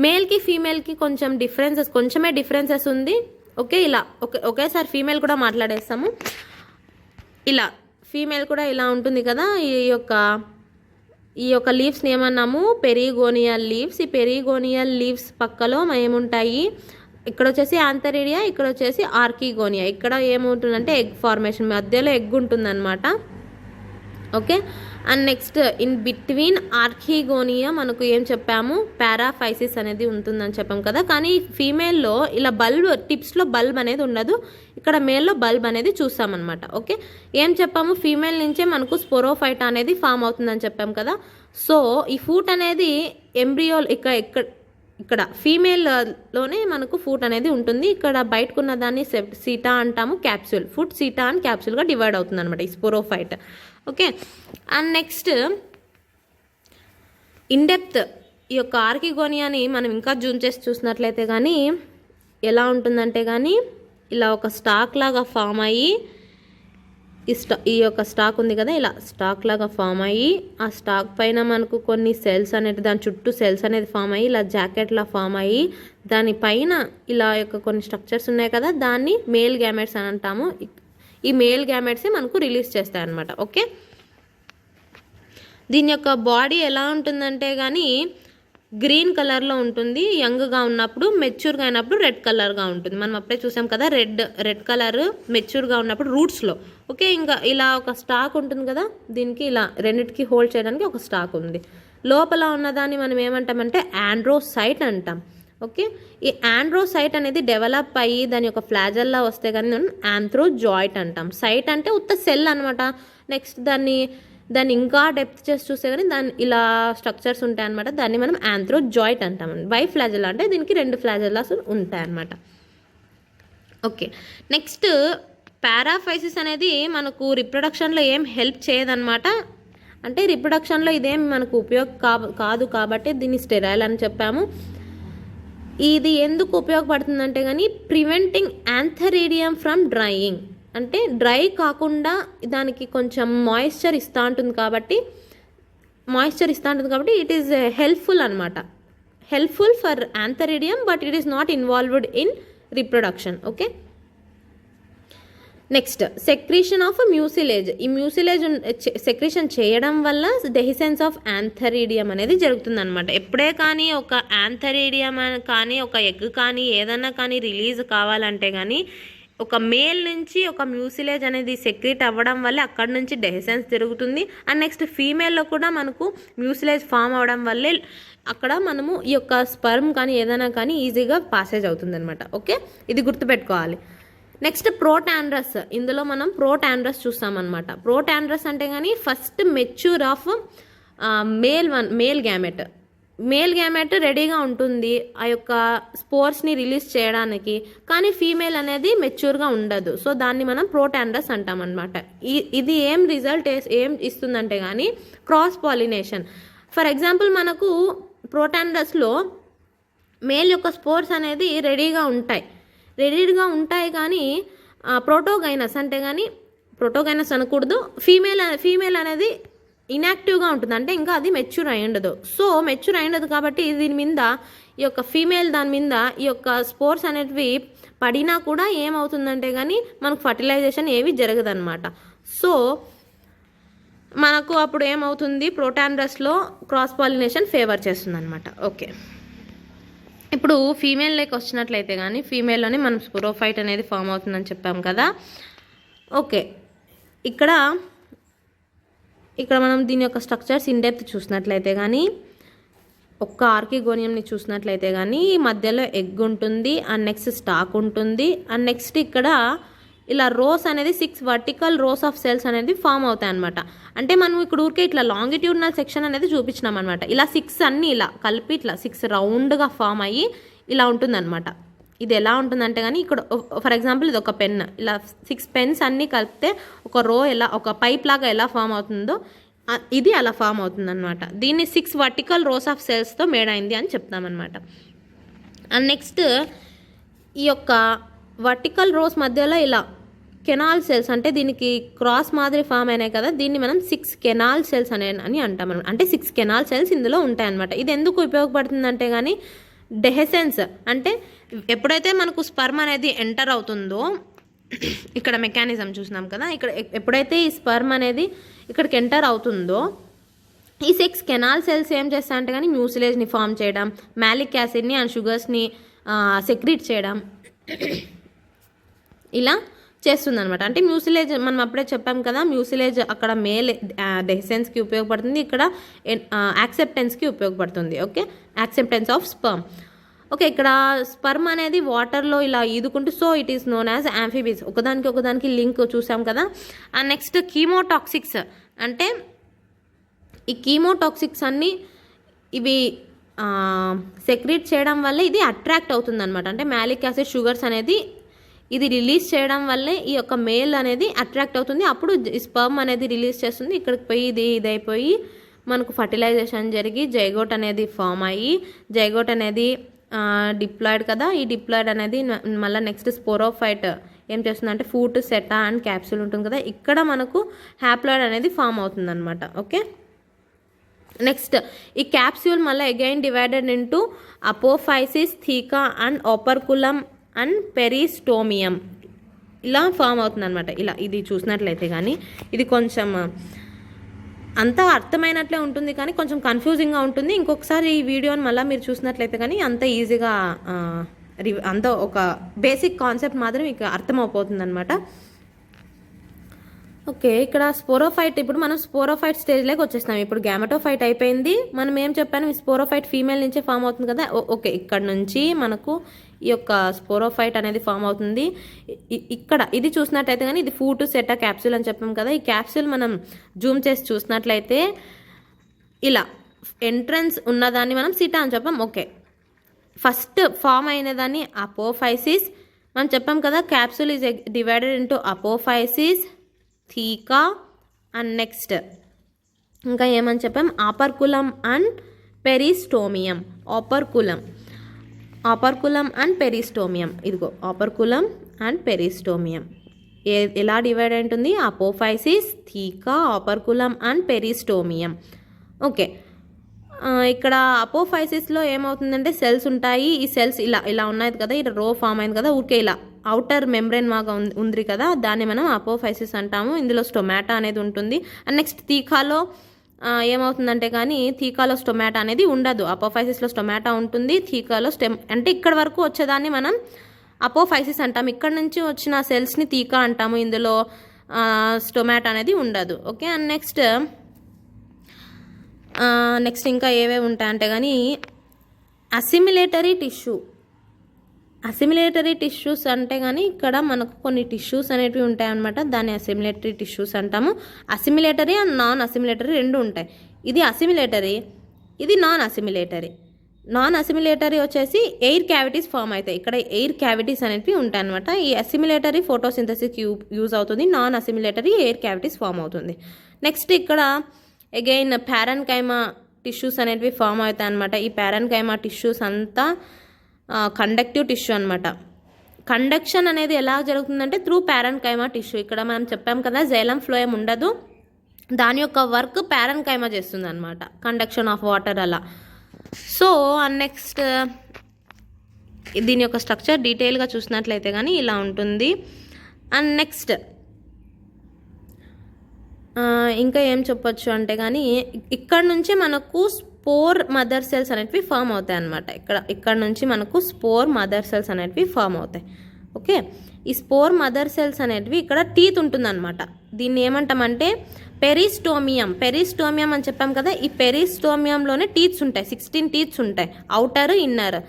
మేల్కి ఫీమేల్కి కొంచెమే డిఫరెన్సెస్ ఉంది. ఓకే, ఇలా ఒకేసారి ఫీమేల్ కూడా మాట్లాడేస్తాము. ఇలా ఫీమేల్ కూడా ఇలా ఉంటుంది కదా. ఈ యొక్క లీవ్స్ని ఏమన్నాము పెరిగోనియల్ లీవ్స్. ఈ పెరిగోనియల్ లీవ్స్ పక్కలో ఏముంటాయి, ఇక్కడ వచ్చేసి యాంథెరీడియా, ఇక్కడ వచ్చేసి ఆర్కిగోనియా. ఇక్కడ ఏముంటుందంటే ఎగ్ ఫార్మేషన్, మధ్యలో ఎగ్ ఉంటుందన్నమాట. Okay, and next in between archegonia మనకు ఏం చెప్పాము, పారాఫైసిస్ అనేది ఉంటుందని చెప్పాం కదా. కానీ ఫీమేల్లో ఇలా టిప్స్లో బల్బ్ అనేది ఉండదు, ఇక్కడ మేల్లో బల్బ్ అనేది చూస్తామన్నమాట. ఓకే, ఏం చెప్పాము, ఫీమేల్ నుంచే మనకు స్పోరోఫైట్ అనేది ఫామ్ అవుతుందని చెప్పాం కదా. సో ఈ ఫూట్ అనేది ఎంబ్రియో ఇక్కడ ఫీమేల్లోనే మనకు ఫూట్ అనేది ఉంటుంది. ఇక్కడ బయటకున్న దాన్ని సీటా అంటాము, క్యాప్సూల్. ఫుట్ సీటా అండ్ క్యాప్సూల్గా డివైడ్ అవుతుంది అనమాట ఈ sporophyte. Okay, and next in depth ఈ యొక్క ఆర్కిగోనియాని మనం ఇంకా జూమ్ చేసి చూసినట్లయితే కానీ ఎలా ఉంటుందంటే కానీ ఇలా ఒక స్టాక్ లాగా ఫామ్ అయ్యి ఈ యొక్క స్టాక్ ఉంది కదా, ఇలా స్టాక్ లాగా ఫామ్ అయ్యి ఆ స్టాక్ పైన మనకు కొన్ని సెల్స్ అనేది దాని చుట్టూ సెల్స్ అనేది ఫామ్ అయ్యి ఇలా జాకెట్లా ఫామ్ అయ్యి దానిపైన ఇలా యొక్క కొన్ని స్ట్రక్చర్స్ ఉన్నాయి కదా, దాన్ని మేల్ గ్యామెట్స్ అని అంటాము. ఈ మేల్ గ్యామెట్సే మనకు రిలీజ్ చేస్తాయి అన్నమాట. ఓకే, దీని యొక్క బాడీ ఎలా ఉంటుందంటే కానీ గ్రీన్ కలర్లో ఉంటుంది యంగ్గా ఉన్నప్పుడు, మెచ్యూర్గా అయినప్పుడు రెడ్ కలర్గా ఉంటుంది. మనం అప్పుడే చూసాం కదా రెడ్ కలర్ మెచ్యూర్గా ఉన్నప్పుడు రూట్స్లో. ఓకే, ఇంకా ఇలా ఒక స్టాక్ ఉంటుంది కదా, దీనికి ఇలా రెండిటికి హోల్డ్ చేయడానికి ఒక స్టాక్ ఉంది. లోపల ఉన్నదాన్ని మనం ఏమంటామంటే ఆండ్రోసైట్ అంటాం. ఓకే, ఈ ఆండ్రోసైట్ అనేది డెవలప్ అయ్యి దాని యొక్క ఫ్లాజల్లా వస్తే కానీ మనం ఆంథ్రోజాయిట్ అంటాం. సైట్ అంటే ఉత్త సెల్ అనమాట. నెక్స్ట్ దాన్ని ఇంకా డెప్త్ చేసి చూస్తే కానీ దాని ఇలా స్ట్రక్చర్స్ ఉంటాయి అనమాట. దాన్ని మనం ఆంథ్రోజాయిట్ అంటామండి. బై ఫ్లాజెల్లా అంటే దీనికి 2 ఫ్లాజెల్లాస్ ఉంటాయి అనమాట. ఓకే. నెక్స్ట్ పారాఫైసిస్ అనేది మనకు రిప్రొడక్షన్లో ఏం హెల్ప్ చేయదన్నమాట. అంటే రిప్రొడక్షన్లో ఇదేం మనకు కాదు కాబట్టి దీన్ని స్టెరైల్ అని చెప్పాము. ఇది ఎందుకు ఉపయోగపడుతుందంటే కానీ ప్రివెంటింగ్ యాంథరీడియం ఫ్రమ్ డ్రైయింగ్, అంటే డ్రై కాకుండా దానికి కొంచెం మాయిశ్చర్ ఇస్తూ ఉంటుంది కాబట్టి ఇట్ ఈస్ హెల్ప్ఫుల్ అనమాట. Helpful for antheridium but it is not involved in reproduction. Okay. Next secretion of mucilage. ఈ మ్యూసిలేజ్ సెక్రీషన్ చేయడం వల్ల డెహిసెన్స్ ఆఫ్ యాంథరీడియం అనేది జరుగుతుంది అనమాట. ఎప్పుడే కానీ ఒక యాంథరీడియం కానీ ఒక ఎగ్ కానీ ఏదన్నా కానీ రిలీజ్ కావాలంటే కానీ ఒక మేల్ నుంచి ఒక మ్యూసిలేజ్ అనేది సెక్రీట్ అవ్వడం వల్ల అక్కడ నుంచి డెహిసెన్స్ జరుగుతుంది. అండ్ నెక్స్ట్ ఫీమేల్లో కూడా మనకు మ్యూసిలేజ్ ఫామ్ అవ్వడం వల్లే అక్కడ మనము ఈ యొక్క స్పర్మ్ కానీ ఏదైనా కానీ ఈజీగా పాసేజ్ అవుతుంది అనమాట. ఓకే, ఇది గుర్తుపెట్టుకోవాలి. నెక్స్ట్ ప్రోటాండ్రస్. ఇందులో మనం ప్రోటాండ్రస్ చూస్తామన్నమాట. ప్రోటాండ్రస్ అంటే కానీ first mature of male gamete రెడీగా ఉంటుంది ఆ యొక్క స్పోర్స్ని రిలీజ్ చేయడానికి, కానీ ఫీమేల్ అనేది మెచ్యూర్గా ఉండదు. సో దాన్ని మనం ప్రోటాండ్రస్ అంటామన్నమాట. ఇది ఏం ఇస్తుందంటే కానీ క్రాస్ పాలినేషన్. ఫర్ ఎగ్జాంపుల్ మనకు ప్రోటాండ్రస్లో మేల్ యొక్క స్పోర్స్ అనేది రెడీగా ఉంటాయి కానీ ప్రోటోగైనస్ అంటే కానీ ప్రోటోగైనస్ అనకూడదు, ఫీమేల్ అనేది ఇన్యాక్టివ్గా ఉంటుంది, అంటే ఇంకా అది మెచ్యూర్ అయి ఉండదు. సో మెచ్యూర్ అయి ఉండదు కాబట్టి దీని మీద ఈ యొక్క ఫీమేల్ దాని మీద ఈ యొక్క స్పోర్స్ అనేటివి పడినా కూడా ఏమవుతుందంటే కానీ మనకు ఫర్టిలైజేషన్ ఏవి జరగదన్నమాట. సో మనకు అప్పుడు ఏమవుతుంది, ప్రోటాండ్రస్లో క్రాస్ పాలినేషన్ ఫేవర్ చేస్తుంది అనమాట. ఓకే, ఇప్పుడు ఫీమేల్లోకి వచ్చినట్లయితే కానీ ఫీమేల్లోనే మనం స్పోరోఫైట్ అనేది ఫామ్ అవుతుందని చెప్పాం కదా. ఓకే, ఇక్కడ మనం దీని యొక్క స్ట్రక్చర్స్ ఇన్ డెప్త్ చూసినట్లయితే కానీ ఒక్క ఆర్కిగోనియంని చూసినట్లయితే కానీ మధ్యలో ఎగ్ ఉంటుంది, అండ్ నెక్స్ట్ స్టాక్ ఉంటుంది, అండ్ నెక్స్ట్ ఇక్కడ ఇలా రోస్ అనేది 6 వర్టికల్ రోస్ ఆఫ్ సెల్స్ అనేది ఫామ్ అవుతాయి అనమాట. అంటే మనం ఇక్కడ ఊరికే ఇట్లా లాంగిట్యూడినల్ సెక్షన్ అనేది చూపించినాం అనమాట. ఇలా 6 అన్నీ ఇలా కలిపి ఇట్లా 6 రౌండ్గా ఫామ్ అయ్యి ఇలా ఉంటుందన్నమాట. ఇది ఎలా ఉంటుందంటే కానీ ఇక్కడ ఫర్ ఎగ్జాంపుల్ ఇది ఒక పెన్, ఇలా 6 పెన్స్ అన్నీ కలిపితే ఒక రో ఎలా ఒక పైప్ లాగా ఎలా ఫామ్ అవుతుందో ఇది అలా ఫామ్ అవుతుంది అనమాట. దీన్ని 6 వర్టికల్ రోస్ ఆఫ్ సెల్స్తో మేడ్ అయింది అని చెప్తామన్నమాట. అండ్ నెక్స్ట్ ఈ యొక్క వర్టికల్ రోస్ మధ్యలో ఇలా కెనాల్ సెల్స్, అంటే దీనికి క్రాస్ మాదిరి ఫామ్ అయినాయి కదా, దీన్ని మనం 6 కెనాల్ సెల్స్ అని అంటాం అనమాట. అంటే 6 కెనాల్ సెల్స్ ఇందులో ఉంటాయన్నమాట. ఇది ఎందుకు ఉపయోగపడుతుందంటే కానీ డెహెసెన్స్, అంటే ఎప్పుడైతే మనకు స్పర్మ్ అనేది ఎంటర్ అవుతుందో ఇక్కడ మెకానిజం చూసినాం కదా, ఇక్కడ ఎప్పుడైతే ఈ స్పర్మ్ అనేది ఇక్కడికి ఎంటర్ అవుతుందో ఈ 6 కెనాల్ సెల్స్ ఏం చేస్తా అంటే కానీ మ్యూసిలేజ్ని ఫామ్ చేయడం, మ్యాలిక్ యాసిడ్ని అండ్ షుగర్స్ని సెక్రీట్ చేయడం ఇలా చేస్తుంది అనమాట. అంటే మ్యూసిలేజ్ మనం అప్పుడే చెప్పాం కదా, మ్యూసిలేజ్ అక్కడ మేల్ డెహెసెన్స్కి ఉపయోగపడుతుంది, ఇక్కడ యాక్సెప్టెన్స్కి ఉపయోగపడుతుంది. Okay, acceptance of sperm. Okay, ఇక్కడ స్పర్మ్ అనేది వాటర్లో ఇలా ఈదుకుంటూ, so it is known as amphibians. ఒకదానికి లింక్ చూసాం కదా. అండ్ నెక్స్ట్ కీమోటాక్సిక్స్, అంటే ఈ కీమోటాక్సిక్స్ అన్నీ ఇవి సెక్రీట్ చేయడం వల్ల ఇది అట్రాక్ట్ అవుతుంది అనమాట. అంటే మ్యాలిక్ యాసిడ్ షుగర్స్ అనేది ఇది రిలీజ్ చేయడం వల్లే ఈ యొక్క మేల్ అనేది అట్రాక్ట్ అవుతుంది, అప్పుడు స్పర్మ్ అనేది రిలీజ్ చేస్తుంది, ఇక్కడికి పోయి ఇదైపోయి మనకు ఫర్టిలైజేషన్ జరిగి జైగోట్ అనేది ఫామ్ అయ్యి, జైగోట్ అనేది డిప్లాయిడ్ కదా, ఈ డిప్లాయిడ్ అనేది మళ్ళీ నెక్స్ట్ స్పోరోఫైట్ ఏం చేస్తుందంటే ఫూట్, సెటా అండ్ క్యాప్సూల్ ఉంటుంది కదా, ఇక్కడ మనకు హ్యాప్లాయిడ్ అనేది ఫామ్ అవుతుంది అనమాట. ఓకే, నెక్స్ట్ ఈ క్యాప్సూల్ మళ్ళీ again divided into apophysis, theca and operculum and peristomium ఇలా ఫామ్ అవుతుంది అనమాట. ఇలా ఇది చూసినట్లయితే కానీ ఇది కొంచెం అంతా అర్థమైనట్లే ఉంటుంది కానీ కొంచెం కన్ఫ్యూజింగ్గా ఉంటుంది. ఇంకొకసారి ఈ వీడియోని మళ్ళీ మీరు చూసినట్లయితే కానీ అంత ఈజీగా అంత ఒక బేసిక్ కాన్సెప్ట్ మాత్రం మీకు అర్థమైపోతుంది అనమాట. ఓకే, ఇక్కడ స్పోరోఫైట్, ఇప్పుడు మనం స్పోరోఫైట్ స్టేజ్లోకి వచ్చేస్తాం. ఇప్పుడు గ్యామెటోఫైట్ అయిపోయింది. మనం ఏం చెప్పాను, స్పోరోఫైట్ ఫీమేల్ నుంచే ఫామ్ అవుతుంది కదా. ఓకే, ఇక్కడ నుంచి మనకు ఈ యొక్క స్పోరోఫైట్ అనేది ఫామ్ అవుతుంది. ఇక్కడ ఇది చూసినట్లయితే కానీ ఇది ఫూట్, సెటా, క్యాప్సూల్ అని చెప్పాం కదా. ఈ క్యాప్సూల్ మనం జూమ్ చేసి చూసినట్లయితే ఇలా ఎంట్రన్స్ ఉన్నదాన్ని మనం సిటా అని చెప్పాం. ఓకే, ఫస్ట్ ఫామ్ అయిన దాన్ని అపోఫైసిస్, మనం చెప్పాం కదా capsule is divided into apophysis, theca and next ఇంకా ఏమని చెప్పాం ఆపర్కులం అండ్ పెరిస్టోమియం. ఆపర్కులం అండ్ పెరిస్టోమియం, ఇదిగో ఆపర్కులం అండ్ పెరిస్టోమియం ఎలా డివైడ్ ఉంటుంది? అపోఫైసిస్, థీకా, ఆపర్కులం అండ్ పెరిస్టోమియం. ఓకే, ఇక్కడ అపోఫైసిస్లో ఏమవుతుందంటే సెల్స్ ఉంటాయి. ఈ సెల్స్ ఇలా ఉన్నాయి కదా, ఇలా రో ఫామ్ అయింది కదా, ఊరికే ఇలా అవుటర్ మెంబ్రెయిన్ లాగా ఉంది కదా, దాన్ని మనం అపోఫైసిస్ అంటాము. ఇందులో స్టొమాటా అనేది ఉంటుంది. అండ్ నెక్స్ట్ థీకాలో ఏమవుతుందంటే కానీ థీకాలో స్టొమాటా అనేది ఉండదు. అపోఫైసిస్లో స్టొమాటా ఉంటుంది, థీకాలో అంటే ఇక్కడ వరకు వచ్చేదాన్ని మనం అపోఫైసిస్ అంటాము. ఇక్కడ నుంచి వచ్చిన సెల్స్ని థీకా అంటాము. ఇందులో స్టొమాటా అనేది ఉండదు. ఓకే, అండ్ నెక్స్ట్ ఇంకా ఏవేవి ఉంటాయంటే కానీ అసిమిలేటరీ టిష్యూస్ అంటే కానీ ఇక్కడ మనకు కొన్ని టిష్యూస్ అనేటివి ఉంటాయన్నమాట. దాన్ని అసిమిలేటరీ టిష్యూస్ అంటాము. అసిమిలేటరీ అండ్ నాన్ అసిమిలేటరీ రెండు ఉంటాయి. ఇది అసిమిలేటరీ, ఇది నాన్ అసిమిలేటరీ వచ్చేసి ఎయిర్ క్యావిటీస్ ఫామ్ అవుతాయి. ఇక్కడ ఎయిర్ క్యావిటీస్ అనేవి ఉంటాయి అనమాట. ఈ అసిమిలేటరీ ఫోటోసింథసిస్ యూజ్ అవుతుంది, నాన్ అసిమిలేటరీ ఎయిర్ క్యావిటీస్ ఫామ్ అవుతుంది. నెక్స్ట్ ఇక్కడ అగైన్ ప్యారెన్కైమా టిష్యూస్ అనేవి ఫామ్ అవుతాయి అనమాట. ఈ ప్యారెన్కైమా టిష్యూస్ అంతా కండక్టివ్ టిష్యూ అనమాట. కండక్షన్ అనేది ఎలా జరుగుతుందంటే త్రూ ప్యారెన్కైమా టిష్యూ. ఇక్కడ మనం చెప్పాం కదా జైలం ఫ్లోయం ఉండదు, దాని యొక్క వర్క్ ప్యారెన్కైమా చేస్తుంది అనమాట, కండక్షన్ ఆఫ్ వాటర్ అలా. సో నెక్స్ట్ దీని యొక్క స్ట్రక్చర్ డీటెయిల్గా చూసినట్లయితే కానీ ఇలా ఉంటుంది. అండ్ నెక్స్ట్ ఇంకా ఏం చెప్పొచ్చు అంటే కానీ ఇక్కడ నుంచి మనకు స్పోర్ మదర్ సెల్స్ అనేటివి ఫామ్ అవుతాయి అన్నమాట. ఇక్కడ నుంచి మనకు స్పోర్ మదర్ సెల్స్ అనేటివి ఫామ్ అవుతాయి. ఓకే, ఈ స్పోర్ మదర్ సెల్స్ అనేటివి ఇక్కడ టీత్ ఉంటుందన్నమాట. దీన్ని ఏమంటామంటే పెరిస్టోమియం అని చెప్పాం కదా. ఈ పెరిస్టోమియంలోనే టీత్స్ ఉంటాయి, 16 టీత్స్ ఉంటాయి, అవుటర్ ఇన్నర్.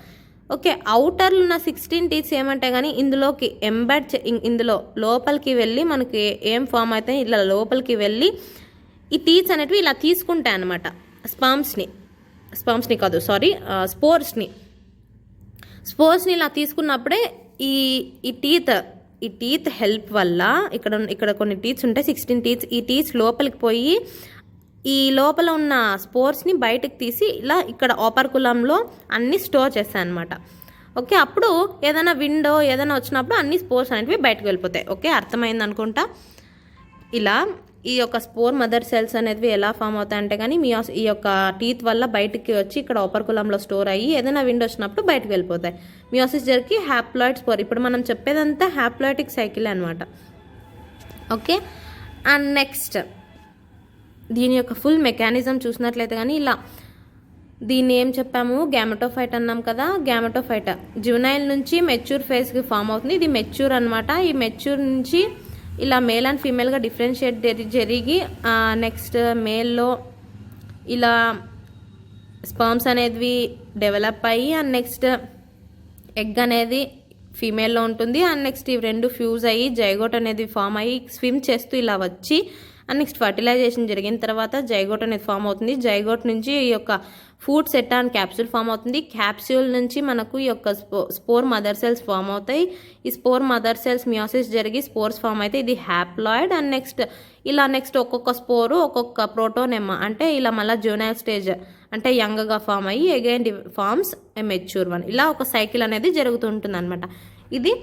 ఓకే, అవుటర్లో ఉన్న 16 టీత్స్ ఏమంటాయి కానీ ఇందులోకి ఇందులో లోపలికి వెళ్ళి మనకి ఏం ఫామ్ అవుతాయి, ఇలా లోపలికి వెళ్ళి ఈ టీత్స్ అనేటివి ఇలా తీసుకుంటాయి అన్నమాట. స్పర్మ్స్ని కాదు సారీ స్పోర్స్ని ఇలా తీసుకున్నప్పుడే ఈ టీత్ హెల్ప్ వల్ల ఇక్కడ కొన్ని టీత్స్ ఉంటాయి, 16 టీత్స్. ఈ టీత్స్ లోపలికి పోయి ఈ లోపల ఉన్న స్పోర్స్ని బయటకు తీసి ఇలా ఇక్కడ ఆపర్కులంలో అన్నీ స్టోర్ చేస్తాయి అనమాట. ఓకే, అప్పుడు ఏదైనా విండో ఏదైనా వచ్చినప్పుడు అన్ని స్పోర్స్ అనేవి బయటకు వెళ్ళిపోతాయి. ఓకే, అర్థమైంది అనుకుంటా. ఇలా ఈ యొక్క స్పోర్ మదర్ సెల్స్ అనేవి ఎలా ఫామ్ అవుతాయంటే కానీ ఈ యొక్క టీత్ వల్ల బయటికి వచ్చి ఇక్కడ ఆపర్కులంలో స్టోర్ అయ్యి ఏదైనా విండో వచ్చినప్పుడు బయటకు వెళ్ళిపోతాయి. మియోసిస్ జరిగి హ్యాప్లాయిడ్ స్పోర్. ఇప్పుడు మనం చెప్పేదంతా హ్యాప్లాయిటిక్ సైకిల్ అనమాట. ఓకే, అండ్ నెక్స్ట్ దీని యొక్క ఫుల్ మెకానిజం చూసినట్లయితే కానీ ఇలా దీన్ని ఏం చెప్పాము, గ్యామెటోఫైట్ అన్నాం కదా. గ్యామెటోఫైట్ జువైనల్ నుంచి మెచ్యూర్ ఫేజ్కి ఫామ్ అవుతుంది. ఇది మెచ్యూర్ అనమాట. ఈ మెచ్యూర్ నుంచి ఇలా మేల్ అండ్ ఫీమేల్గా డిఫరెన్షియేట్ జరిగి నెక్స్ట్ మేల్లో ఇలా స్పర్మ్స్ అనేవి డెవలప్ అయ్యి అండ్ నెక్స్ట్ ఎగ్ అనేది ఫీమేల్లో ఉంటుంది. అండ్ నెక్స్ట్ ఇవి రెండు ఫ్యూజ్ అయ్యి జైగోట్ అనేది ఫామ్ అయ్యి స్విమ్ చేస్తూ ఇలా వచ్చి అండ్ నెక్స్ట్ ఫర్టిలైజేషన్ జరిగిన తర్వాత జైగోట్ అనేది ఫామ్ అవుతుంది. జైగోట్ నుంచి ఈ యొక్క foot seta and capsule form అవుతుంది. క్యాప్సూల్ నుంచి మనకు ఈ యొక్క స్పోర్ మదర్ సెల్స్ ఫామ్ అవుతాయి. ఈ స్పోర్ మదర్ సెల్స్ మియోసిస్ జరిగి స్పోర్స్ ఫామ్ అయితే ఇది హ్యాప్లాయిడ్. అండ్ నెక్స్ట్ ఒక్కొక్క స్పోరు ఒక్కొక్క ప్రోటోనెమ్మా అంటే ఇలా మళ్ళీ జూనైల్ స్టేజ్ అంటే యంగ్గా ఫామ్ అయ్యి అగైన్ ఫార్మ్స్ ఏ మెచ్యూర్ వన్. ఇలా ఒక సైకిల్ అనేది జరుగుతూ ఉంటుంది అనమాట. ఇది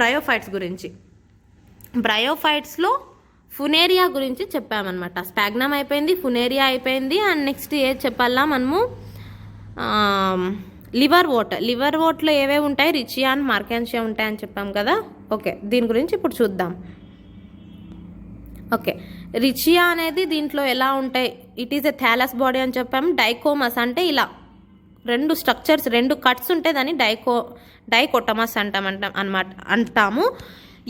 బ్రయోఫైట్స్ గురించి. బ్రయోఫైట్స్లో ఫునేరియా గురించి చెప్పామన్నమాట. స్పాగ్నమ్ అయిపోయింది, ఫునేరియా అయిపోయింది. అండ్ నెక్స్ట్ ఏది చెప్పాలా మనము, లివర్ ఓట్లో ఏవేవి ఉంటాయి, రిచియా అండ్ మార్కాన్షియా ఉంటాయని చెప్పాం కదా. ఓకే, దీని గురించి ఇప్పుడు చూద్దాం. ఓకే, రిచియా అనేది దీంట్లో ఎలా ఉంటాయి, it is a thallus body అని చెప్పాము. డైకోమస్ అంటే ఇలా రెండు స్ట్రక్చర్స్, రెండు కట్స్ ఉంటాయి, దాన్ని డైకోటమస్ అంటాము.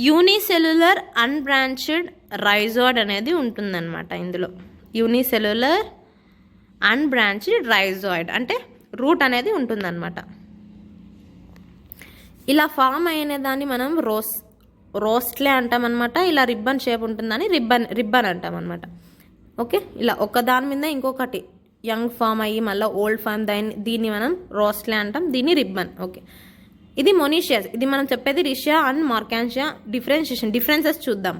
యూనిసెల్యులర్ అన్బ్రాంచ్డ్ రైజాయిడ్ అనేది ఉంటుందన్నమాట. ఇందులో యూనిసెల్యులర్ అన్బ్రాంచ్డ్ రైజాయిడ్ అంటే రూట్ అనేది ఉంటుందన్నమాట. ఇలా ఫామ్ అయిన దాన్ని మనం రోస్ట్లే అంటామన్నమాట. ఇలా రిబ్బన్ షేప్ ఉంటుందని రిబ్బన్ అంటామన్నమాట. ఓకే, ఇలా ఒక దాని మీద ఇంకొకటి యంగ్ ఫామ్ అయ్యి మళ్ళీ ఓల్డ్ ఫామ్ దీన్ని మనం రోస్ట్లే అంటాం, దీన్ని రిబ్బన్. ఓకే, ఇది మొనీషియస్. ఇది మనం చెప్పేది రిషియా అండ్ మార్కాన్షియా డిఫరెన్సెస్ చూద్దాం.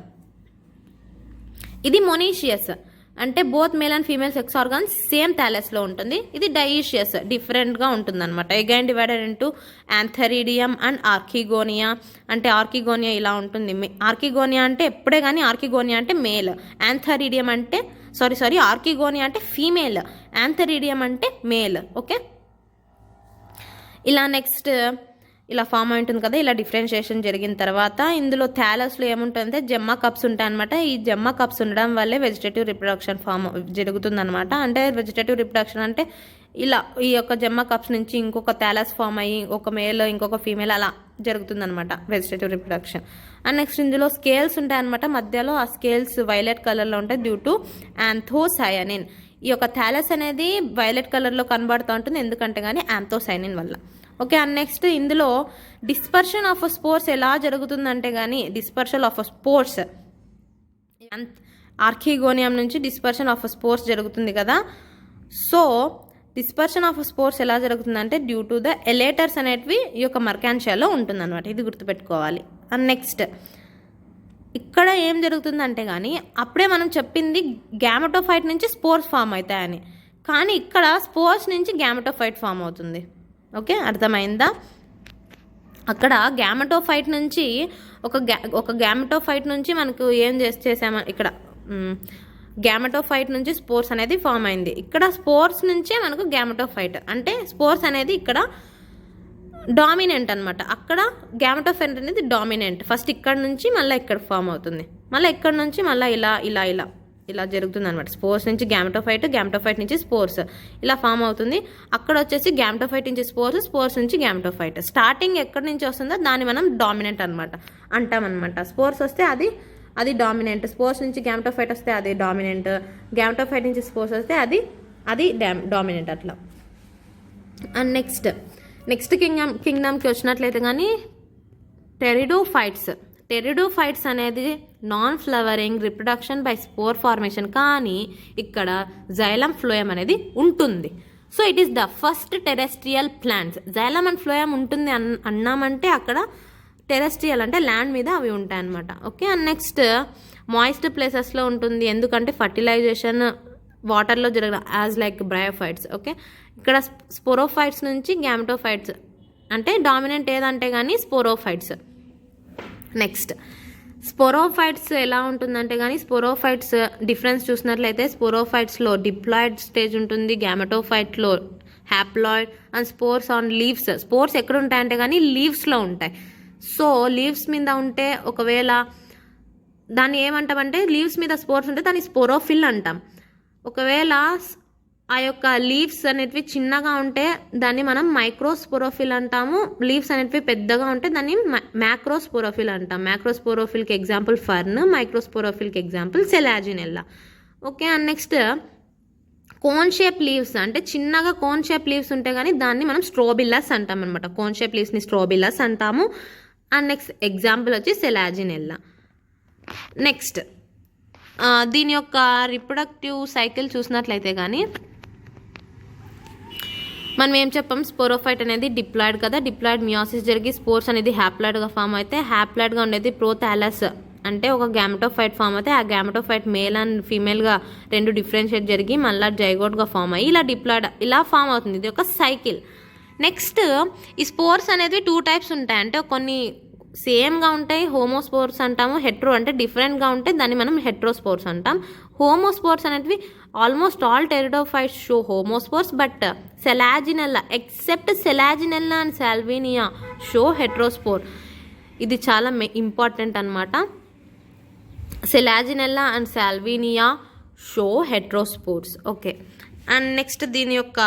ఇది మొనీషియస్ అంటే both male and female sex organs same థాలస్లో ఉంటుంది. ఇది డైషియస్, డిఫరెంట్గా ఉంటుంది అనమాట. Again divided into antheridium and archegonia. అంటే ఆర్కిగోనియా ఇలా ఉంటుంది. ఆర్కిగోనియా అంటే ఎప్పుడే కానీ ఆర్కిగోనియా అంటే మేల్, యాంథరీడియం అంటే ఆర్కిగోనియా అంటే ఫీమేల్, యాంథరీడియం అంటే మేల్. ఓకే, ఇలా నెక్స్ట్ ఇలా ఫామ్ అయి ఉంటుంది కదా. ఇలా డిఫరెన్షియేషన్ జరిగిన తర్వాత ఇందులో థాలస్లో ఏముంటుందంటే జెమ్మా కప్స్ ఉంటాయన్నమాట. ఈ జెమ్మా కప్స్ ఉండడం వల్లే వెజిటేటివ్ రిప్రొడక్షన్ ఫామ్ జరుగుతుందన్నమాట. అంటే వెజిటేటివ్ రిప్రొడక్షన్ అంటే ఇలా ఈ యొక్క జెమ్మా కప్స్ నుంచి ఇంకొక థాలస్ ఫామ్ అయ్యి ఒక మేల్ ఇంకొక ఫీమేల్ అలా జరుగుతుందన్నమాట వెజిటేటివ్ రిప్రొడక్షన్. అండ్ నెక్స్ట్ ఇందులో స్కేల్స్ ఉంటాయన్నమాట. మధ్యలో ఆ స్కేల్స్ వైలెట్ కలర్లో ఉంటాయి డ్యూ టు యాంథోసయానిన్. ఈ యొక్క థాలస్ అనేది వైలెట్ కలర్లో కనబడుతూ ఉంటుంది ఎందుకంటే కానీ యాంథోసైనిన్ వల్ల. ఓకే, అండ్ నెక్స్ట్ ఇందులో డిస్పర్షన్ ఆఫ్ స్పోర్స్ ఎలా జరుగుతుందంటే కానీ డిస్పర్షన్ ఆఫ్ స్పోర్స్ ఆర్కిగోనియం నుంచి డిస్పర్షన్ ఆఫ్ స్పోర్స్ జరుగుతుంది కదా. సో డిస్పర్షన్ ఆఫ్ స్పోర్స్ ఎలా జరుగుతుందంటే డ్యూ టు ద ఎలేటర్స్ అనేటివి ఈ యొక్క మర్కాన్షియాలో ఉంటుందన్నమాట. ఇది గుర్తుపెట్టుకోవాలి. అండ్ నెక్స్ట్ ఇక్కడ ఏం జరుగుతుందంటే కానీ అప్పుడే మనం చెప్పింది గ్యామెటోఫైట్ నుంచి స్పోర్స్ ఫామ్ అవుతాయని, కానీ ఇక్కడ స్పోర్స్ నుంచి గ్యామెటోఫైట్ ఫామ్ అవుతుంది. ఓకే, అర్థమైందా? అక్కడ గ్యామెటోఫైట్ నుంచి ఒక గ్యామెటోఫైట్ నుంచి మనకు ఏం చేసాము, ఇక్కడ గ్యామెటోఫైట్ నుంచి స్పోర్స్ అనేది ఫామ్ అయింది. ఇక్కడ స్పోర్స్ నుంచే మనకు గ్యామెటోఫైట్ అంటే స్పోర్స్ అనేది ఇక్కడ డామినెంట్ అనమాట. అక్కడ గ్యామెటోఫైట్ అనేది డామినెంట్. ఫస్ట్ ఇక్కడ నుంచి మళ్ళీ ఇక్కడ ఫామ్ అవుతుంది, మళ్ళీ ఇక్కడ నుంచి మళ్ళీ ఇలా ఇలా ఇలా ఇలా జరుగుతుంది అనమాట. స్పోర్స్ నుంచి గ్యామెటోఫైట్ నుంచి స్పోర్స్ ఇలా ఫామ్ అవుతుంది. అక్కడ వచ్చేసి గ్యామెటోఫైట్ నుంచి స్పోర్స్ నుంచి గ్యామెటోఫైట్. స్టార్టింగ్ ఎక్కడి నుంచి వస్తుందో దాన్ని మనం డామినెంట్ అనమాట అంటామన్నమాట. స్పోర్స్ వస్తే అది డామినెంట్, స్పోర్స్ నుంచి గ్యామెటోఫైట్ వస్తే అది డామినెంట్, గ్యామెటోఫైట్ నుంచి స్పోర్స్ వస్తే అది డామినెంట్ అట్లా. అండ్ నెక్స్ట్ కింగ్డమ్కి వచ్చినట్లయితే కానీ టెరిడోఫైట్స్ అనేది non flowering reproduction by spore formation, కానీ ఇక్కడ జైలం ఫ్లోయం అనేది ఉంటుంది. So it is the first terrestrial plants. Xylem and phloem ఉంటుంది అన్నామంటే అక్కడ టెరెస్ట్రియల్ అంటే ల్యాండ్ మీద అవి ఉంటాయన్నమాట. ఓకే, అండ్ నెక్స్ట్ మాయిస్ట్ ప్లేసెస్లో ఉంటుంది ఎందుకంటే ఫర్టిలైజేషన్ వాటర్లో జరగదు యాజ్ లైక్ బ్రయోఫైట్స్. ఓకే, ఇక్కడ స్పోరోఫైట్స్ నుంచి గ్యామెటోఫైట్స్ అంటే డామినెంట్ ఏదంటే కానీ స్పోరోఫైట్స్. నెక్స్ట్ స్పోరోఫైట్స్ ఎలా ఉంటుందంటే కానీ స్పోరోఫైట్స్ డిఫరెన్స్ చూసినట్లయితే స్పోరోఫైట్స్లో డిప్లాయిడ్ స్టేజ్ ఉంటుంది, గ్యామెటోఫైట్లో haploid and spores on leaves. Spores ఎక్కడ ఉంటాయంటే కానీ లీవ్స్లో ఉంటాయి. సో లీవ్స్ మీద ఉంటే ఒకవేళ దాన్ని ఏమంటామంటే లీవ్స్ మీద స్పోర్స్ ఉంటే దాన్ని స్పోరోఫిల్ అంటాం. ఒకవేళ ఆ యొక్క లీవ్స్ అనేటివి చిన్నగా ఉంటే దాన్ని మనం మైక్రోస్పోరోఫిల్ అంటాము. లీవ్స్ అనేటివి పెద్దగా ఉంటే దాన్ని మ్యాక్రోస్పోరోఫిల్ అంటాం. మ్యాక్రోస్పోరోఫిల్కి ఎగ్జాంపుల్ ఫర్న్, మైక్రోస్పోరోఫిల్కి example selaginella. Okay, and next cone shape leaves అంటే చిన్నగా కోన్ షేప్ లీవ్స్ ఉంటే కానీ దాన్ని మనం స్ట్రోబిల్లస్ అంటాం అనమాట. కోన్ షేప్ లీవ్స్ని స్ట్రోబిల్లస్ అంటాము. అండ్ నెక్స్ట్ ఎగ్జాంపుల్ వచ్చి సెలాజినెల్లా. నెక్స్ట్ దీని యొక్క రిప్రొడక్టివ్ సైకిల్ చూసినట్లయితే కానీ మనం ఏం చెప్పాం, స్పోరోఫైట్ అనేది డిప్లాయిడ్ కదా, డిప్లాయిడ్ మియాసిస్ జరిగి స్పోర్స్ అనేది హ్యాప్లాయిడ్గా ఫామ్ అయితే హ్యాప్లాయిడ్గా ఉండేది ప్రోథాలస్ అంటే ఒక గ్యామెటోఫైట్ ఫామ్ అయితే ఆ గ్యామెటోఫైట్ మేల్ అండ్ ఫీమేల్గా రెండు డిఫరెన్షియేట్ జరిగి మళ్ళీ జైగోట్గా ఫామ్ అయ్యి ఇలా డిప్లాయిడ్ ఇలా ఫామ్ అవుతుంది. ఇది ఒక సైకిల్. నెక్స్ట్ ఈ స్పోర్స్ అనేది 2 టైప్స్ ఉంటాయి. అంటే కొన్ని సేమ్గా ఉంటాయి, హోమోస్పోర్స్ అంటాము. హెట్రో అంటే డిఫరెంట్గా ఉంటాయి, దాన్ని మనం హెట్రోస్పోర్స్ అంటాం. హోమోస్పోర్స్ అనేటివి almost all pteridophytes show homospores, but selaginella except selaginella and salvinia show heterospore. ఇది చాలా ఇంపార్టెంట్ అనమాట. Selaginella and salvinia show heterospores. Okay, and next దీని యొక్క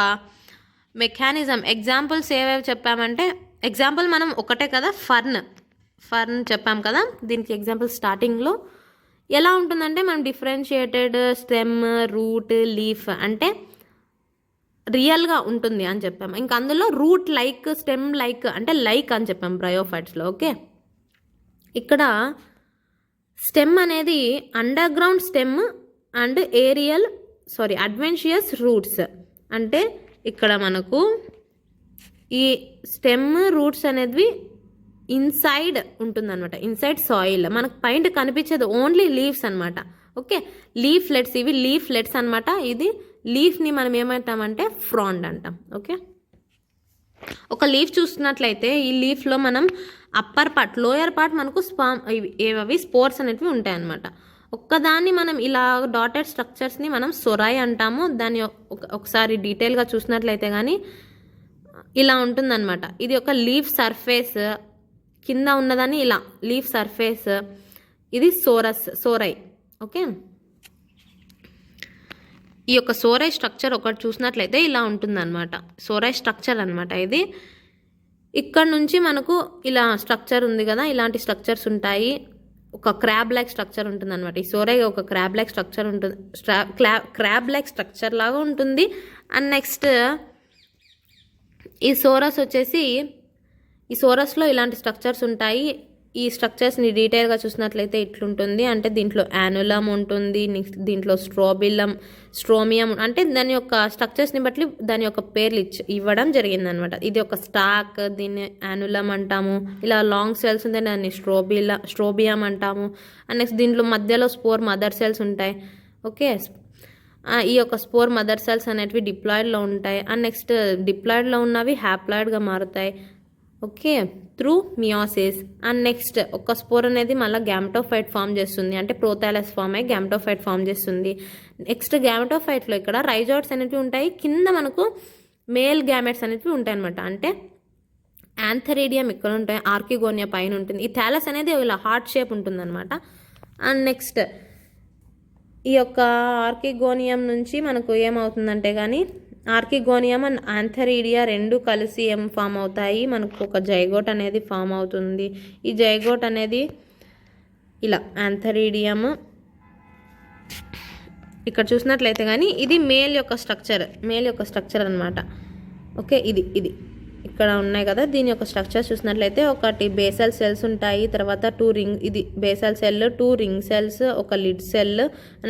మెకానిజం ఎగ్జాంపుల్స్ ఏవేవి చెప్పామంటే ఎగ్జాంపుల్ మనం ఒకటే కదా, ఫర్న్ చెప్పాం కదా. దీనికి ఎగ్జాంపుల్ స్టార్టింగ్లో ఎలా ఉంటుందంటే మనం డిఫరెన్షియేటెడ్ స్టెమ్, రూట్, లీఫ్ అంటే రియల్గా ఉంటుంది అని చెప్పాం. ఇంకా అందులో రూట్ లైక్, స్టెమ్ లైక్ అంటే లైక్ అని చెప్పాం బ్రయోఫైట్స్లో. ఓకే, ఇక్కడ స్టెమ్ అనేది under ground stem and adventitious roots. అంటే ఇక్కడ మనకు ఈ స్టెమ్ రూట్స్ అనేవి ఇన్సైడ్ ఉంటుందన్నమాట, ఇన్సైడ్ సాయిల్. మనకు పైన కనిపించేది ఓన్లీ లీవ్స్ అనమాట. ఓకే, లీఫ్లెట్స్, ఇవి లీఫ్లెట్స్ అనమాట. ఇది లీఫ్ని మనం ఏమంటామంటే ఫ్రాండ్ అంటాం. ఓకే, ఒక లీఫ్ చూస్తున్నట్లయితే ఈ లీఫ్లో మనం అప్పర్ పార్ట్, లోయర్ పార్ట్ మనకు ఏవి స్పోర్స్ అనేవి ఉంటాయి అన్నమాట. ఒక్కదాన్ని మనం ఇలా డాటెడ్ స్ట్రక్చర్స్ని మనం సొరాయ్ అంటాము. దాన్ని ఒకసారి డీటెయిల్గా చూసినట్లయితే కానీ ఇలా ఉంటుందన్నమాట. ఇది ఒక లీఫ్ సర్ఫేస్, కింద ఉన్నదాన్ని ఇలా లీఫ్ సర్ఫేస్, ఇది సోరై. ఓకే, ఈ యొక్క సోరై స్ట్రక్చర్ ఒకటి చూసినట్లయితే ఇలా ఉంటుందన్నమాట. సోరై స్ట్రక్చర్ అనమాట ఇది. ఇక్కడ నుంచి మనకు ఇలా స్ట్రక్చర్ ఉంది కదా, ఇలాంటి స్ట్రక్చర్స్ ఉంటాయి. ఒక క్రాబ్ లైక్ స్ట్రక్చర్ ఉంటుంది అనమాట. ఈ సోరై ఒక క్రాబ్ లైక్ స్ట్రక్చర్ ఉంటుంది, క్రాబ్ లైక్ స్ట్రక్చర్ లాగా ఉంటుంది. అండ్ నెక్స్ట్ ఈ సోరస్ వచ్చేసి, ఈ సోరస్లో ఇలాంటి స్ట్రక్చర్స్ ఉంటాయి. ఈ స్ట్రక్చర్స్ని డీటెయిల్గా చూసినట్లయితే ఇట్లుంటుంది. అంటే దీంట్లో యానులం ఉంటుంది, నెక్స్ట్ దీంట్లో స్ట్రోమియం, అంటే దాని యొక్క స్ట్రక్చర్స్ని బట్టి దాని యొక్క పేర్లు ఇవ్వడం జరిగిందనమాట. ఇది ఒక స్టాక్, దీన్ని యానులం అంటాము. ఇలా లాంగ్ సెల్స్ ఉంటాయి, దాన్ని స్ట్రోబియం అంటాము. అండ్ నెక్స్ట్ దీంట్లో మధ్యలో స్పోర్ మదర్ సెల్స్ ఉంటాయి. ఓకే, ఈ యొక్క స్పోర్ మదర్ సెల్స్ అనేటివి డిప్లాయిడ్లో ఉంటాయి. అండ్ నెక్స్ట్ డిప్లాయిడ్లో ఉన్నవి హ్యాప్లాయిడ్గా మారుతాయి. Okay, through meiosis. And next ఒక స్పోర్ అనేది మళ్ళీ గ్యామెటోఫైట్ ఫామ్ చేస్తుంది, అంటే ప్రోథాలస్ ఫామ్ అయ్యి గ్యామెటోఫైట్ ఫామ్ చేస్తుంది. నెక్స్ట్ గ్యామెటోఫైట్లో ఇక్కడ రైజోయిడ్స్ అనేవి ఉంటాయి, కింద మనకు మేల్ గ్యామెట్స్ అనేవి ఉంటాయి అనమాట. అంటే యాంథరీడియం ఇక్కడ ఉంటాయి, ఆర్కిగోనియా పైన ఉంటుంది. ఈ థాలస్ అనేది ఇలా హార్ట్ షేప్ ఉంటుంది అనమాట. అండ్ నెక్స్ట్ ఈ యొక్క ఆర్కిగోనియం నుంచి మనకు ఏమవుతుందంటే కానీ ఆర్కిగోనియం అండ్ యాంథరీడియా రెండు కలిసి ఏం ఫామ్ అవుతాయి, మనకు ఒక జైగోట్ అనేది ఫామ్ అవుతుంది. ఈ జైగోట్ అనేది ఇలా యాంథరీడియం ఇక్కడ చూసినట్లయితే కానీ ఇది మేల్ యొక్క స్ట్రక్చర్ అనమాట. ఓకే, ఇది ఇక్కడ ఉన్నాయి కదా, దీని యొక్క స్ట్రక్చర్ చూసినట్లయితే ఒకటి బేసల్ సెల్స్ ఉంటాయి, తర్వాత ఇది బేసల్ సెల్, 2 రింగ్ సెల్స్, ఒక లిడ్ సెల్,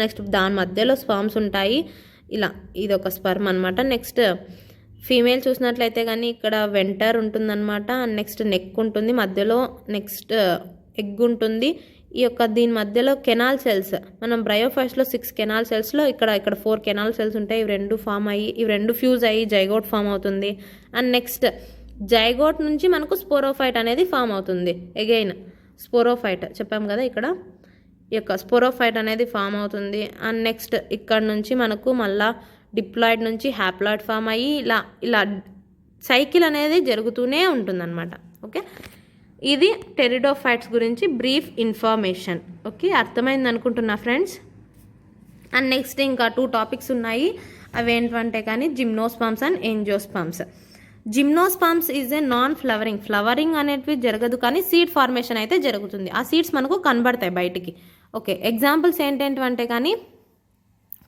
నెక్స్ట్ దాని మధ్యలో స్పామ్స్ ఉంటాయి. ఇలా ఇది ఒక స్పర్మ్ అనమాట. నెక్స్ట్ ఫీమేల్ చూసినట్లయితే కానీ ఇక్కడ వెంటర్ ఉంటుందన్నమాట. నెక్స్ట్ నెక్ ఉంటుంది, మధ్యలో నెక్స్ట్ ఎగ్ ఉంటుంది. ఈ యొక్క దీని మధ్యలో కెనాల్ సెల్స్, మనం బ్రయోఫైట్స్లో 6 కెనాల్ సెల్స్లో ఇక్కడ 4 కెనాల్ సెల్స్ ఉంటాయి. ఇవి రెండు ఫ్యూజ్ అయ్యి జైగోట్ ఫామ్ అవుతుంది. అండ్ నెక్స్ట్ జైగోట్ నుంచి మనకు స్పోరోఫైట్ అనేది ఫామ్ అవుతుంది. అగైన్ స్పోరోఫైట్ చెప్పాం కదా, ఇక్కడ ఈ యొక్క స్పోరోఫైట్ అనేది ఫామ్ అవుతుంది. అండ్ నెక్స్ట్ ఇక్కడ నుంచి మనకు మళ్ళా డిప్లాయిడ్ నుంచి హ్యాప్లాయిడ్ ఫామ్ అయ్యి ఇలా సైకిల్ అనేది జరుగుతూనే ఉంటుందన్నమాట. ఓకే, ఇది టెరిడోఫైట్స్ గురించి బ్రీఫ్ ఇన్ఫర్మేషన్. ఓకే, అర్థమైంది అనుకుంటున్నా ఫ్రెండ్స్. అండ్ నెక్స్ట్ ఇంకా 2 టాపిక్స్ ఉన్నాయి. అవి ఏంటంటే కానీ gymnosperms and angiosperms. Gymnosperms is a non flowering అనేటివి జరగదు, కానీ సీడ్ ఫార్మేషన్ అయితే జరుగుతుంది. ఆ సీడ్స్ మనకు కనబడతాయి బయటికి. ఓకే, ఎగ్జాంపుల్స్ ఏంటంటే కానీ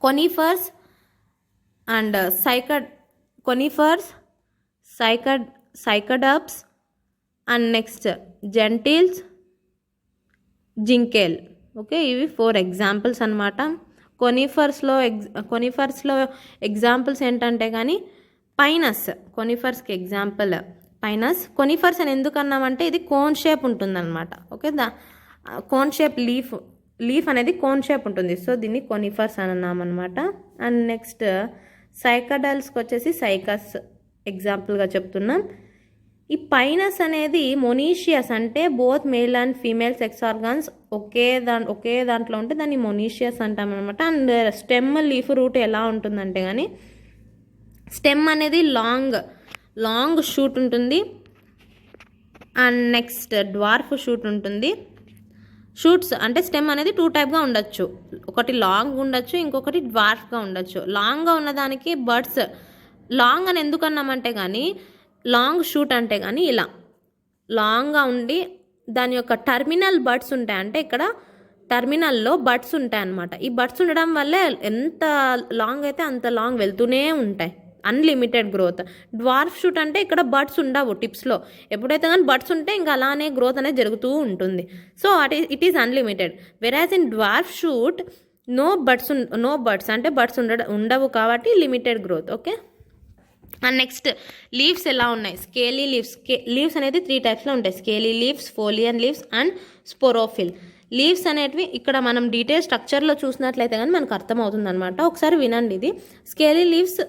కొనిఫర్స్ అండ్ సైకడప్స్ అండ్ నెక్స్ట్ జెంటిల్స్, జింకేల్. ఓకే, ఇవి 4 ఎగ్జాంపుల్స్ అనమాట. కొనిఫర్స్లో ఎగ్జాంపుల్స్ ఏంటంటే కానీ పైనస్, కొనిఫర్స్కి ఎగ్జాంపుల్ పైనస్. కొనిఫర్స్ అని ఎందుకు అన్నామంటే ఇది కోన్ షేప్ ఉంటుందన్నమాట. ఓకే, కోన్ షేప్ లీఫ్ అనేది కోన్ షేప్ ఉంటుంది, సో దీన్ని కొనిఫర్స్ అని అన్నామన్నమాట. అండ్ నెక్స్ట్ సైకడల్స్కి వచ్చేసి సైకస్ ఎగ్జాంపుల్గా చెప్తున్నాం. ఈ పైనస్ అనేది మొనీషియస్, అంటే both male and female sex organs ఒకే దాంట్లో ఉంటే దాన్ని మొనీషియస్ అంటాం అనమాట. అండ్ స్టెమ్, లీఫ్, రూట్ ఎలా ఉంటుందంటే కానీ స్టెమ్ అనేది లాంగ్ షూట్ ఉంటుంది. అండ్ నెక్స్ట్ డ్వార్ఫ్ షూట్ ఉంటుంది. షూట్స్ అంటే స్టెమ్ అనేది 2 టైప్గా ఉండొచ్చు, ఒకటి లాంగ్ ఉండొచ్చు, ఇంకొకటి డ్వార్ఫ్గా ఉండొచ్చు. లాంగ్గా ఉన్నదానికి బర్డ్స్, లాంగ్ అని ఎందుకు అన్నామంటే కానీ లాంగ్ షూట్ అంటే కానీ ఇలా లాంగ్గా ఉండి దాని యొక్క టర్మినల్ బర్డ్స్ ఉంటాయి, అంటే ఇక్కడ టర్మినల్లో బర్డ్స్ ఉంటాయి అన్నమాట. ఈ బర్డ్స్ ఉండడం వల్లే ఎంత లాంగ్ అయితే అంత లాంగ్ వెళ్తూనే ఉంటాయి, అన్లిమిటెడ్ గ్రోత్. డ్వార్ఫ్ షూట్ అంటే ఇక్కడ బర్డ్స్ ఉండవు టిప్స్లో, ఎప్పుడైతే కానీ బర్డ్స్ ఉంటే ఇంకా అలానే గ్రోత్ అనేది జరుగుతూ ఉంటుంది. So it is unlimited. Whereas in dwarf shoot no buds అంటే బర్డ్స్ ఉండవు కాబట్టి limited growth. Okay, and next leaves ఎలా ఉన్నాయి, స్కేలీ లీవ్స్. లీవ్స్ అనేది 3 టైప్స్లో ఉంటాయి, scaly leaves, foliage leaves and sporophyll. Leaves అనేటివి ఇక్కడ మనం డీటెయిల్ స్ట్రక్చర్లో చూసినట్లయితే కానీ మనకు అర్థమవుతుంది అనమాట. ఒకసారి వినండి. ఇది scaly leaves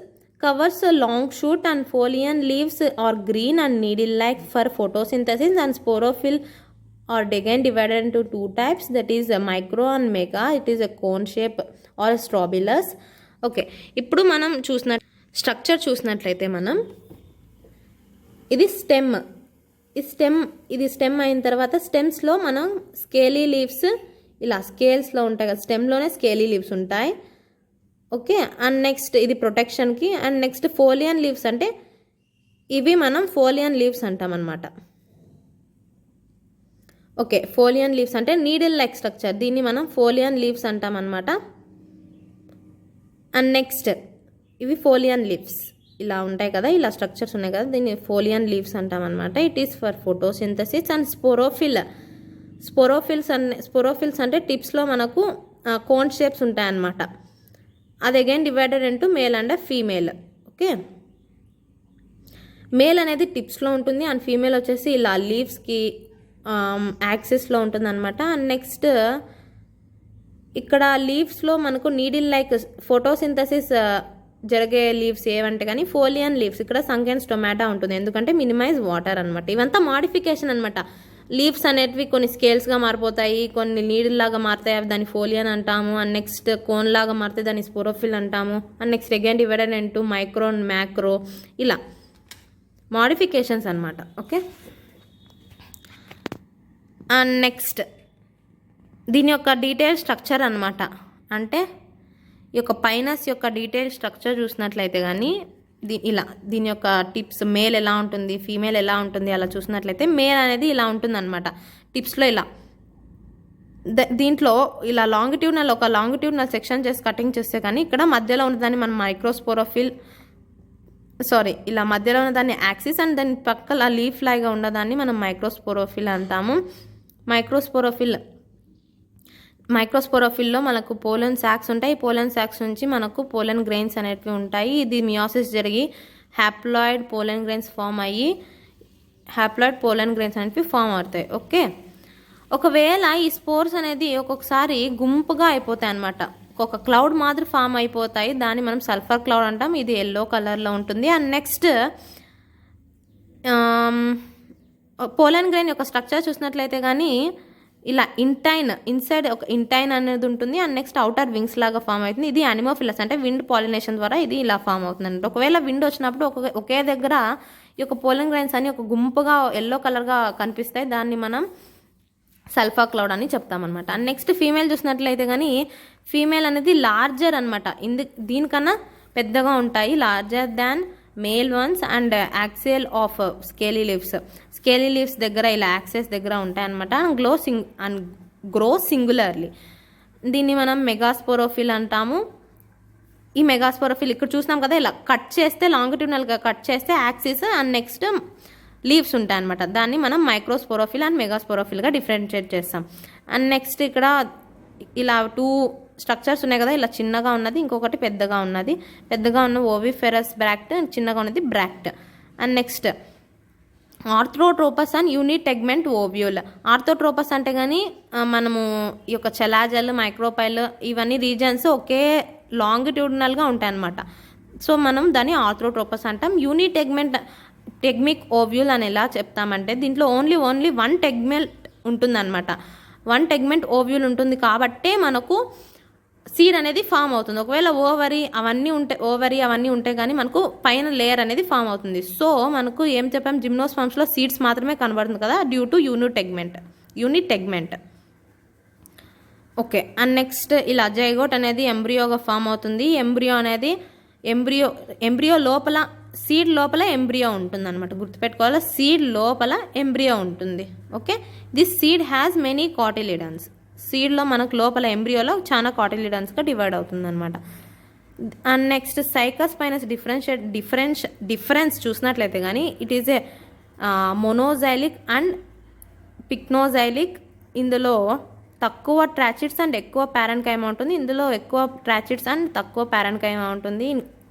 covers a long shoot and folion leaves are green and needle like for photosynthesis, and sporophyll are again divided into 2 types, that is micro and mega. It is a cone shape or strobilus. Okay, ఇప్పుడు మనం స్ట్రక్చర్ చూసినట్లయితే మనం ఇది స్టెమ్. ఇది స్టెమ్ అయిన తర్వాత స్టెమ్స్లో మనం స్కేలీ లీవ్స్ ఇలా స్కేల్స్లో ఉంటాయి కదా, స్టెమ్లోనే స్కేలీ లీవ్స్ ఉంటాయి. ఓకే, అండ్ నెక్స్ట్ ఇది ప్రొటెక్షన్కి. అండ్ నెక్స్ట్ ఫోలియన్ లీవ్స్ అంటే ఇవి మనం ఫోలియన్ లీవ్స్ అంటాం అనమాట. ఓకే, ఫోలియన్ లీవ్స్ అంటే నీడిల్ లైక్ స్ట్రక్చర్, దీన్ని మనం ఫోలియన్ లీవ్స్ అంటాం అనమాట. అండ్ నెక్స్ట్ ఇవి ఫోలియన్ లీవ్స్ ఇలా ఉంటాయి కదా, ఇలా స్ట్రక్చర్స్ ఉన్నాయి కదా, దీన్ని ఫోలియన్ లీవ్స్ అంటాం అనమాట. It is for photosynthesis. And sporophylls అంటే టిప్స్లో మనకు కోన్ షేప్స్ ఉంటాయన్నమాట. అది again divided into male and female. Okay, male అనేది టిప్స్లో ఉంటుంది అండ్ ఫీమేల్ వచ్చేసి ఇలా లీవ్స్కి యాక్సిస్లో ఉంటుంది అనమాట. అండ్ నెక్స్ట్ ఇక్కడ లీవ్స్లో మనకు నీడిల్ లైక్ ఫోటోసింథసిస్ జరిగే లీవ్స్ ఏవంటే కానీ ఫోలియన్ లీవ్స్. ఇక్కడ సంకెన్ స్టొమాటా ఉంటుంది, ఎందుకంటే మినిమైజ్ వాటర్ అనమాట. ఇవంతా మాడిఫికేషన్ అనమాట. లీవ్స్ అనేటివి కొన్ని స్కేల్స్గా మారిపోతాయి, కొన్ని నీడిల్ లాగా మారుతాయి, అవి దాన్ని ఫోలియన్ అంటాము. అండ్ నెక్స్ట్ కోన్ లాగా మారితే దాన్ని స్పోరోఫిల్ అంటాము. And next again divided into micro and macro, ఇలా మాడిఫికేషన్స్ అనమాట. ఓకే, అండ్ నెక్స్ట్ దీని యొక్క డీటెయిల్ స్ట్రక్చర్ అనమాట. అంటే ఈ యొక్క పైనస్ యొక్క డీటెయిల్ స్ట్రక్చర్ చూసినట్లయితే కానీ ఇలా దీని యొక్క టిప్స్ మేల్ ఎలా ఉంటుంది, ఫీమేల్ ఎలా ఉంటుంది అలా చూసినట్లయితే మేల్ అనేది ఇలా ఉంటుంది అనమాట టిప్స్లో ఇలా. దీంట్లో ఇలా లాంగిట్యూడ్నల్ సెక్షన్ చేసి కటింగ్ చేస్తే కానీ ఇక్కడ మధ్యలో ఉన్నదాన్ని మనం ఇలా మధ్యలో ఉన్నదాన్ని యాక్సిస్ అండ్ దాని పక్కల లీఫ్ లాగా ఉన్నదాన్ని మనం మైక్రోస్పోరోఫిల్ అంటాము. మైక్రోస్పోరోఫిల్లో మనకు పోలన్ సాక్స్ ఉంటాయి. పోలన్ సాక్స్ నుంచి మనకు పోలన్ గ్రెయిన్స్ అనేటివి ఉంటాయి. ఇది మియోసిస్ జరిగి హ్యాప్లాయిడ్ పోలన్ గ్రెయిన్స్ ఫామ్ అయ్యి హ్యాప్లాయిడ్ పోలన్ గ్రెయిన్స్ అనేవి ఫామ్ అవుతాయి. ఓకే, ఒకవేళ ఈ స్పోర్స్ అనేది ఒక్కొక్కసారి గుంపుగా అయిపోతాయి అనమాట, ఒక క్లౌడ్ మాదిరి ఫామ్ అయిపోతాయి. దాన్ని మనం సల్ఫర్ క్లౌడ్ అంటాం. ఇది ఎల్లో కలర్లో ఉంటుంది. అండ్ నెక్స్ట్ పోలన్ గ్రెయిన్ యొక్క స్ట్రక్చర్ చూసినట్లయితే కానీ ఇలా ఇన్సైడ్ ఒక ఇంటైన్ అనేది ఉంటుంది. అండ్ నెక్స్ట్ అవుటర్ వింగ్స్ లాగా ఫామ్ అవుతుంది. ఇది అనిమోఫిలస్ అంటే విండ్ పాలినేషన్ ద్వారా ఇది ఇలా ఫామ్ అవుతుంది అనమాట. ఒకవేళ విండ్ వచ్చినప్పుడు ఒకే దగ్గర ఈ యొక్క పోలన్ గ్రెయిన్స్ అని ఒక గుంపుగా ఎల్లో కలర్గా కనిపిస్తాయి. దాన్ని మనం సల్ఫర్ క్లౌడ్ అని చెప్తామన్నమాట. అండ్ నెక్స్ట్ ఫీమేల్ చూసినట్లయితే కానీ ఫీమేల్ అనేది లార్జర్ అనమాట, దీనికన్నా పెద్దగా ఉంటాయి, larger than male once and axial of scaly leaves దగ్గర ఇలా యాక్సెస్ దగ్గర ఉంటాయి అనమాట. And grow సింగులర్లీ. దీన్ని మనం మెగాస్పోరోఫిల్ అంటాము. ఈ మెగాస్పోరోఫిల్ ఇక్కడ చూసినాం కదా, ఇలా కట్ చేస్తే లాంగిట్యూడ్నల్గా కట్ చేస్తే యాక్సిస్ అండ్ నెక్స్ట్ లీవ్స్ ఉంటాయి అనమాట. దాన్ని మనం మైక్రోస్పోరోఫిల్ అండ్ మెగాస్పోరోఫిల్గా డిఫరెన్షియేట్ చేస్తాం. అండ్ నెక్స్ట్ ఇక్కడ ఇలా 2 స్ట్రక్చర్స్ ఉన్నాయి కదా, ఇలా చిన్నగా ఉన్నది, ఇంకొకటి పెద్దగా ఉన్నది. పెద్దగా ఉన్న ఓవిఫెరస్ బ్రాక్ట్, చిన్నగా ఉన్నది bract. And next orthotropous and unitegmic ovule. Orthotropous అంటే కానీ మనము ఈ యొక్క చెలాజల్, మైక్రోపైల్ ఇవన్నీ రీజన్స్ ఒకే లాంగిట్యూడినల్గా ఉంటాయి అన్నమాట. సో మనం దాన్ని ఆర్థ్రోట్రోపస్ అంటాం. టెగ్మిక్ ఓవ్యూల్ అని ఎలా చెప్తామంటే దీంట్లో ఓన్లీ 1 టెగ్మెంట్ ఉంటుందన్నమాట. 1 టెగ్మెంట్ ఓవ్యూల్ ఉంటుంది కాబట్టే మనకు సీడ్ అనేది ఫామ్ అవుతుంది. ఒకవేళ ఓవరీ అవన్నీ ఉంటే కానీ మనకు పైన లేయర్ అనేది ఫామ్ అవుతుంది. సో మనకు ఏం చెప్పాం, జిమ్నోస్పర్మ్స్లో సీడ్స్ మాత్రమే కనబడుతుంది కదా, due to unitegmic. Okay, and next ఇలా జైగోట్ అనేది ఎంబ్రియోగా ఫామ్ అవుతుంది. ఎంబ్రియో లోపల సీడ్ లోపల ఎంబ్రియో ఉంటుంది అనమాట, గుర్తుపెట్టుకోవాలి. సీడ్ లోపల ఎంబ్రియో ఉంటుంది. Okay, this seed has many cotyledons. సీడ్లో మనకు లోపల ఎంబ్రియోలో చాలా కాటిలిడన్స్గా డివైడ్ అవుతుంది అనమాట. And next cycas pinus difference చూసినట్లయితే కానీ it is a monoxylic and pycnoxylic. ఇందులో తక్కువ ట్రాచిడ్స్ అండ్ ఎక్కువ పారెన్కైమా ఉంటుంది. ఇందులో ఎక్కువ ట్రాచిడ్స్ అండ్ తక్కువ పారెన్కైమా ఉంటుంది.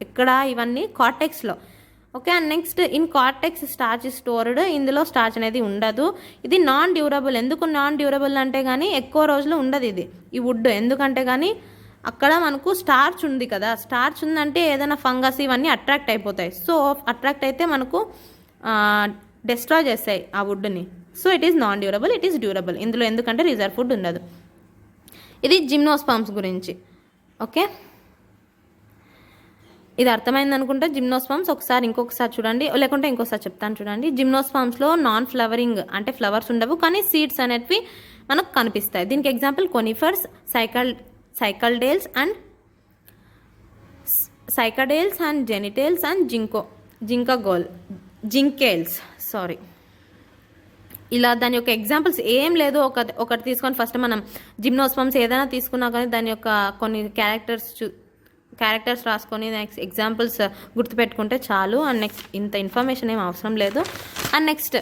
ఇక్కడ ఇవన్నీ కార్టెక్స్లో okay. And next in cortex starch stored, ఇందులో స్టార్చ్ అనేది ఉండదు. ఇది నాన్ డ్యూరబుల్. ఎందుకు నాన్ డ్యూరబుల్ అంటే కానీ ఎక్కువ రోజులు ఉండదు ఇది ఈ వుడ్. ఎందుకంటే కానీ అక్కడ మనకు స్టార్చ్ ఉంది కదా, స్టార్చ్ ఉందంటే ఏదైనా ఫంగస్ ఇవన్నీ అట్రాక్ట్ అయిపోతాయి. సో అట్రాక్ట్ అయితే మనకు డిస్ట్రాయ్ చేస్తాయి ఆ వుడ్ని. So it is non durable, it is durable ఇందులో, ఎందుకంటే రిజర్వ్ ఫుడ్ ఉండదు. ఇది జిమ్నోస్పర్మ్స్ గురించి. ఓకే, ఇది అర్థమైంది అనుకుంటే జిమ్నోస్పర్మ్స్ ఒకసారి ఇంకొకసారి చూడండి, లేకుంటే ఇంకోసారి చెప్తాను చూడండి. జిమ్నోస్పర్మ్స్లో నాన్ ఫ్లవరింగ్ అంటే ఫ్లవర్స్ ఉండవు, కానీ సీడ్స్ అనేటివి మనకు కనిపిస్తాయి. దీనికి ఎగ్జాంపుల్ కొనిఫర్స్, సైకల్డేల్స్ అండ్ జెనిటేల్స్ అండ్ జింకేల్స్. ఇలా దాని యొక్క ఎగ్జాంపుల్స్ ఏం లేదు, ఒకటి తీసుకొని ఫస్ట్ మనం జిమ్నోస్పర్మ్స్ ఏదైనా తీసుకున్నా కానీ దాని యొక్క కొన్ని క్యారెక్టర్స్ రాసుకొని నెక్స్ట్ ఎగ్జాంపుల్స్ గుర్తుపెట్టుకుంటే చాలు. అండ్ నెక్స్ట్ ఇంత ఇన్ఫర్మేషన్ ఏం అవసరం లేదు. అండ్ నెక్స్ట్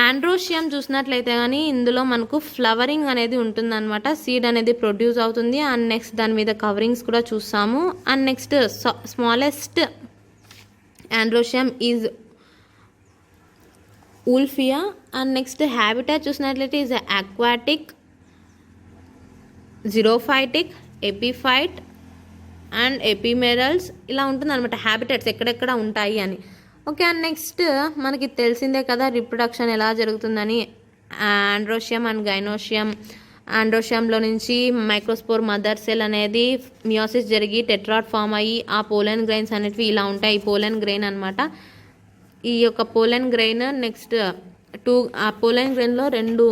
ఆండ్రోషియం చూసినట్లయితే కానీ ఇందులో మనకు ఫ్లవరింగ్ అనేది ఉంటుందన్నమాట, సీడ్ అనేది ప్రొడ్యూస్ అవుతుంది. అండ్ నెక్స్ట్ దాని మీద కవరింగ్స్ కూడా చూస్తాము. And next smallest androecium is wolffia. And next habitat చూసినట్లయితే is aquatic, xerophytic, epiphyte and ephemerals, ఇలా ఉంటుంది అనమాట హ్యాబిటెట్స్ ఎక్కడెక్కడ ఉంటాయి అని. ఓకే, అండ్ నెక్స్ట్ మనకి తెలిసిందే కదా రిప్రొడక్షన్ ఎలా జరుగుతుందని. Androecium and gynoecium. ఆండ్రోషియంలో నుంచి మైక్రోస్పోర్ మదర్ సెల్ అనేది మియోసిస్ జరిగి టెట్రాడ్ ఫామ్ అయ్యి ఆ పోలెన్ గ్రెయిన్స్ అనేటివి ఇలా ఉంటాయి. ఈ పోలెన్ గ్రెయిన్ అనమాట. ఈ యొక్క పోలెన్ గ్రెయిన్ నెక్స్ట్ ఆ పోలెన్ గ్రెయిన్లో రెండు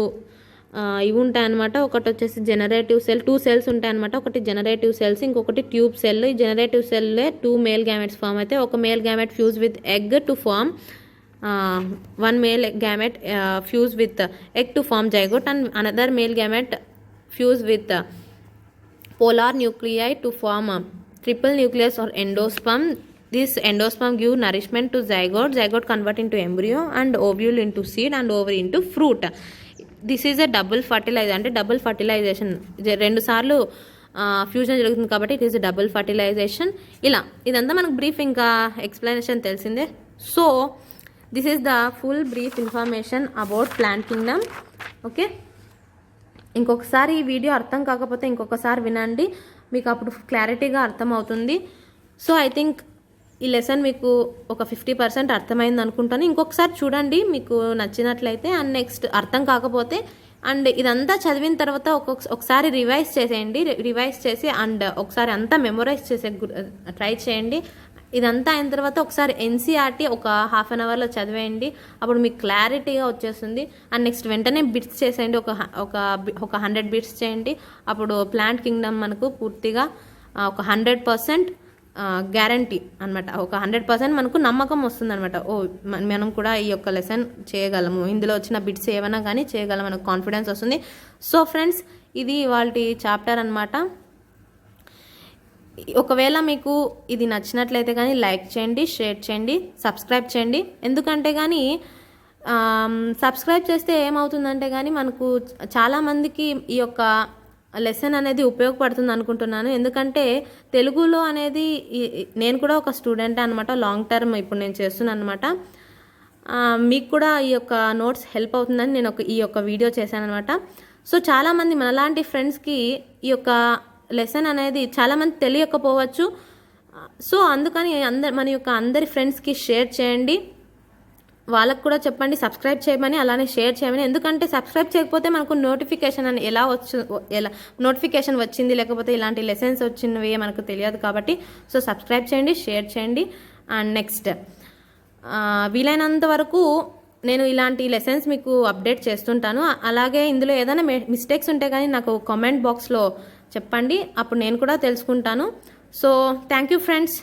ఇవి ఉంటాయి అనమాట. ఒకటి వచ్చేసి జనరేటివ్ సెల్, 2 సెల్స్ ఉంటాయి అనమాట. ఒకటి జనరేటివ్ సెల్స్, ఇంకొకటి ట్యూబ్ సెల్. ఈ జనరేటివ్ సెల్లే 2 మేల్ గ్యామెట్స్ ఫామ్ అయితే ఒక male gamete fuse with egg to form 1 male gamete fuse with egg to form zygote and another male gamete fuse with polar nuclei to form triple nucleus or endosperm. This endosperm give nourishment to zygote convert into embryo and ovule into seed and ovary into fruit. This is a double fertilizer, అంటే డబుల్ ఫర్టిలైజేషన్ 2 సార్లు ఫ్యూజన్ జరుగుతుంది కాబట్టి ఇట్ ఈస్ డబుల్ ఫర్టిలైజేషన్. ఇలా ఇదంతా మనకు బ్రీఫ్, ఇంకా ఎక్స్ప్లెనేషన్ తెలిసిందే. So this is the full brief information about plant Kingdom. Okay, ఇంకొకసారి ఈ వీడియో అర్థం కాకపోతే ఇంకొకసారి వినండి, మీకు అప్పుడు క్లారిటీగా అర్థమవుతుంది. సో ఐ థింక్ ఈ లెసన్ మీకు ఒక 50% అర్థమైంది అనుకుంటాను. ఇంకొకసారి చూడండి మీకు నచ్చినట్లయితే. అండ్ నెక్స్ట్ అర్థం కాకపోతే అండ్ ఇదంతా చదివిన తర్వాత ఒకసారి రివైజ్ చేసేయండి. రివైజ్ చేసి అండ్ ఒకసారి అంతా మెమొరైజ్ చేసే ట్రై చేయండి. ఇదంతా అయిన తర్వాత ఒకసారి ఎన్సీఆర్టీ ఒక హాఫ్ అన్ అవర్లో చదివేయండి, అప్పుడు మీకు క్లారిటీగా వచ్చేస్తుంది. అండ్ నెక్స్ట్ వెంటనే బిట్స్ చేసేయండి, ఒక 100 బిట్స్ చేయండి. అప్పుడు ప్లాంట్ కింగ్డమ్ మనకు పూర్తిగా ఒక 100% గ్యారంటీ అనమాట. ఒక 100% మనకు నమ్మకం వస్తుంది అనమాట. మనం కూడా ఈ యొక్క లెసన్ చేయగలము, ఇందులో వచ్చిన బిట్స్ ఏమైనా కానీ చేయగలం, మనకు కాన్ఫిడెన్స్ వస్తుంది. సో ఫ్రెండ్స్, ఇది ఇవాళ చాప్టర్ అనమాట. ఒకవేళ మీకు ఇది నచ్చినట్లయితే కానీ లైక్ చేయండి, షేర్ చేయండి, సబ్స్క్రైబ్ చేయండి. ఎందుకంటే కానీ సబ్స్క్రైబ్ చేస్తే ఏమవుతుందంటే కానీ మనకు చాలామందికి ఈ యొక్క లెసన్ అనేది ఉపయోగపడుతుంది అనుకుంటున్నాను. ఎందుకంటే తెలుగులో అనేది నేను కూడా ఒక స్టూడెంట్ అనమాట, లాంగ్ టర్మ్ ఇప్పుడు నేను చేస్తున్నాను అనమాట. మీకు కూడా ఈ యొక్క నోట్స్ హెల్ప్ అవుతుందని నేను ఈ యొక్క వీడియో చేశాను అనమాట. సో చాలామంది మనలాంటి ఫ్రెండ్స్కి ఈ యొక్క లెసన్ అనేది చాలామంది తెలియకపోవచ్చు. సో అందుకని మన యొక్క అందరి ఫ్రెండ్స్కి షేర్ చేయండి, వాళ్ళకు కూడా చెప్పండి సబ్స్క్రైబ్ చేయమని, అలానే షేర్ చేయమని. ఎందుకంటే సబ్స్క్రైబ్ చేయకపోతే మనకు నోటిఫికేషన్ అని ఎలా నోటిఫికేషన్ వచ్చింది లేకపోతే ఇలాంటి లెసన్స్ వచ్చినవి మనకు తెలియదు కాబట్టి. సో సబ్స్క్రైబ్ చేయండి, షేర్ చేయండి. అండ్ నెక్స్ట్ వీలైనంత వరకు నేను ఇలాంటి లెసన్స్ మీకు అప్డేట్ చేస్తుంటాను. అలాగే ఇందులో ఏదైనా మిస్టేక్స్ ఉంటే కానీ నాకు కామెంట్ బాక్స్లో చెప్పండి, అప్పుడు నేను కూడా తెలుసుకుంటాను. So thank you friends.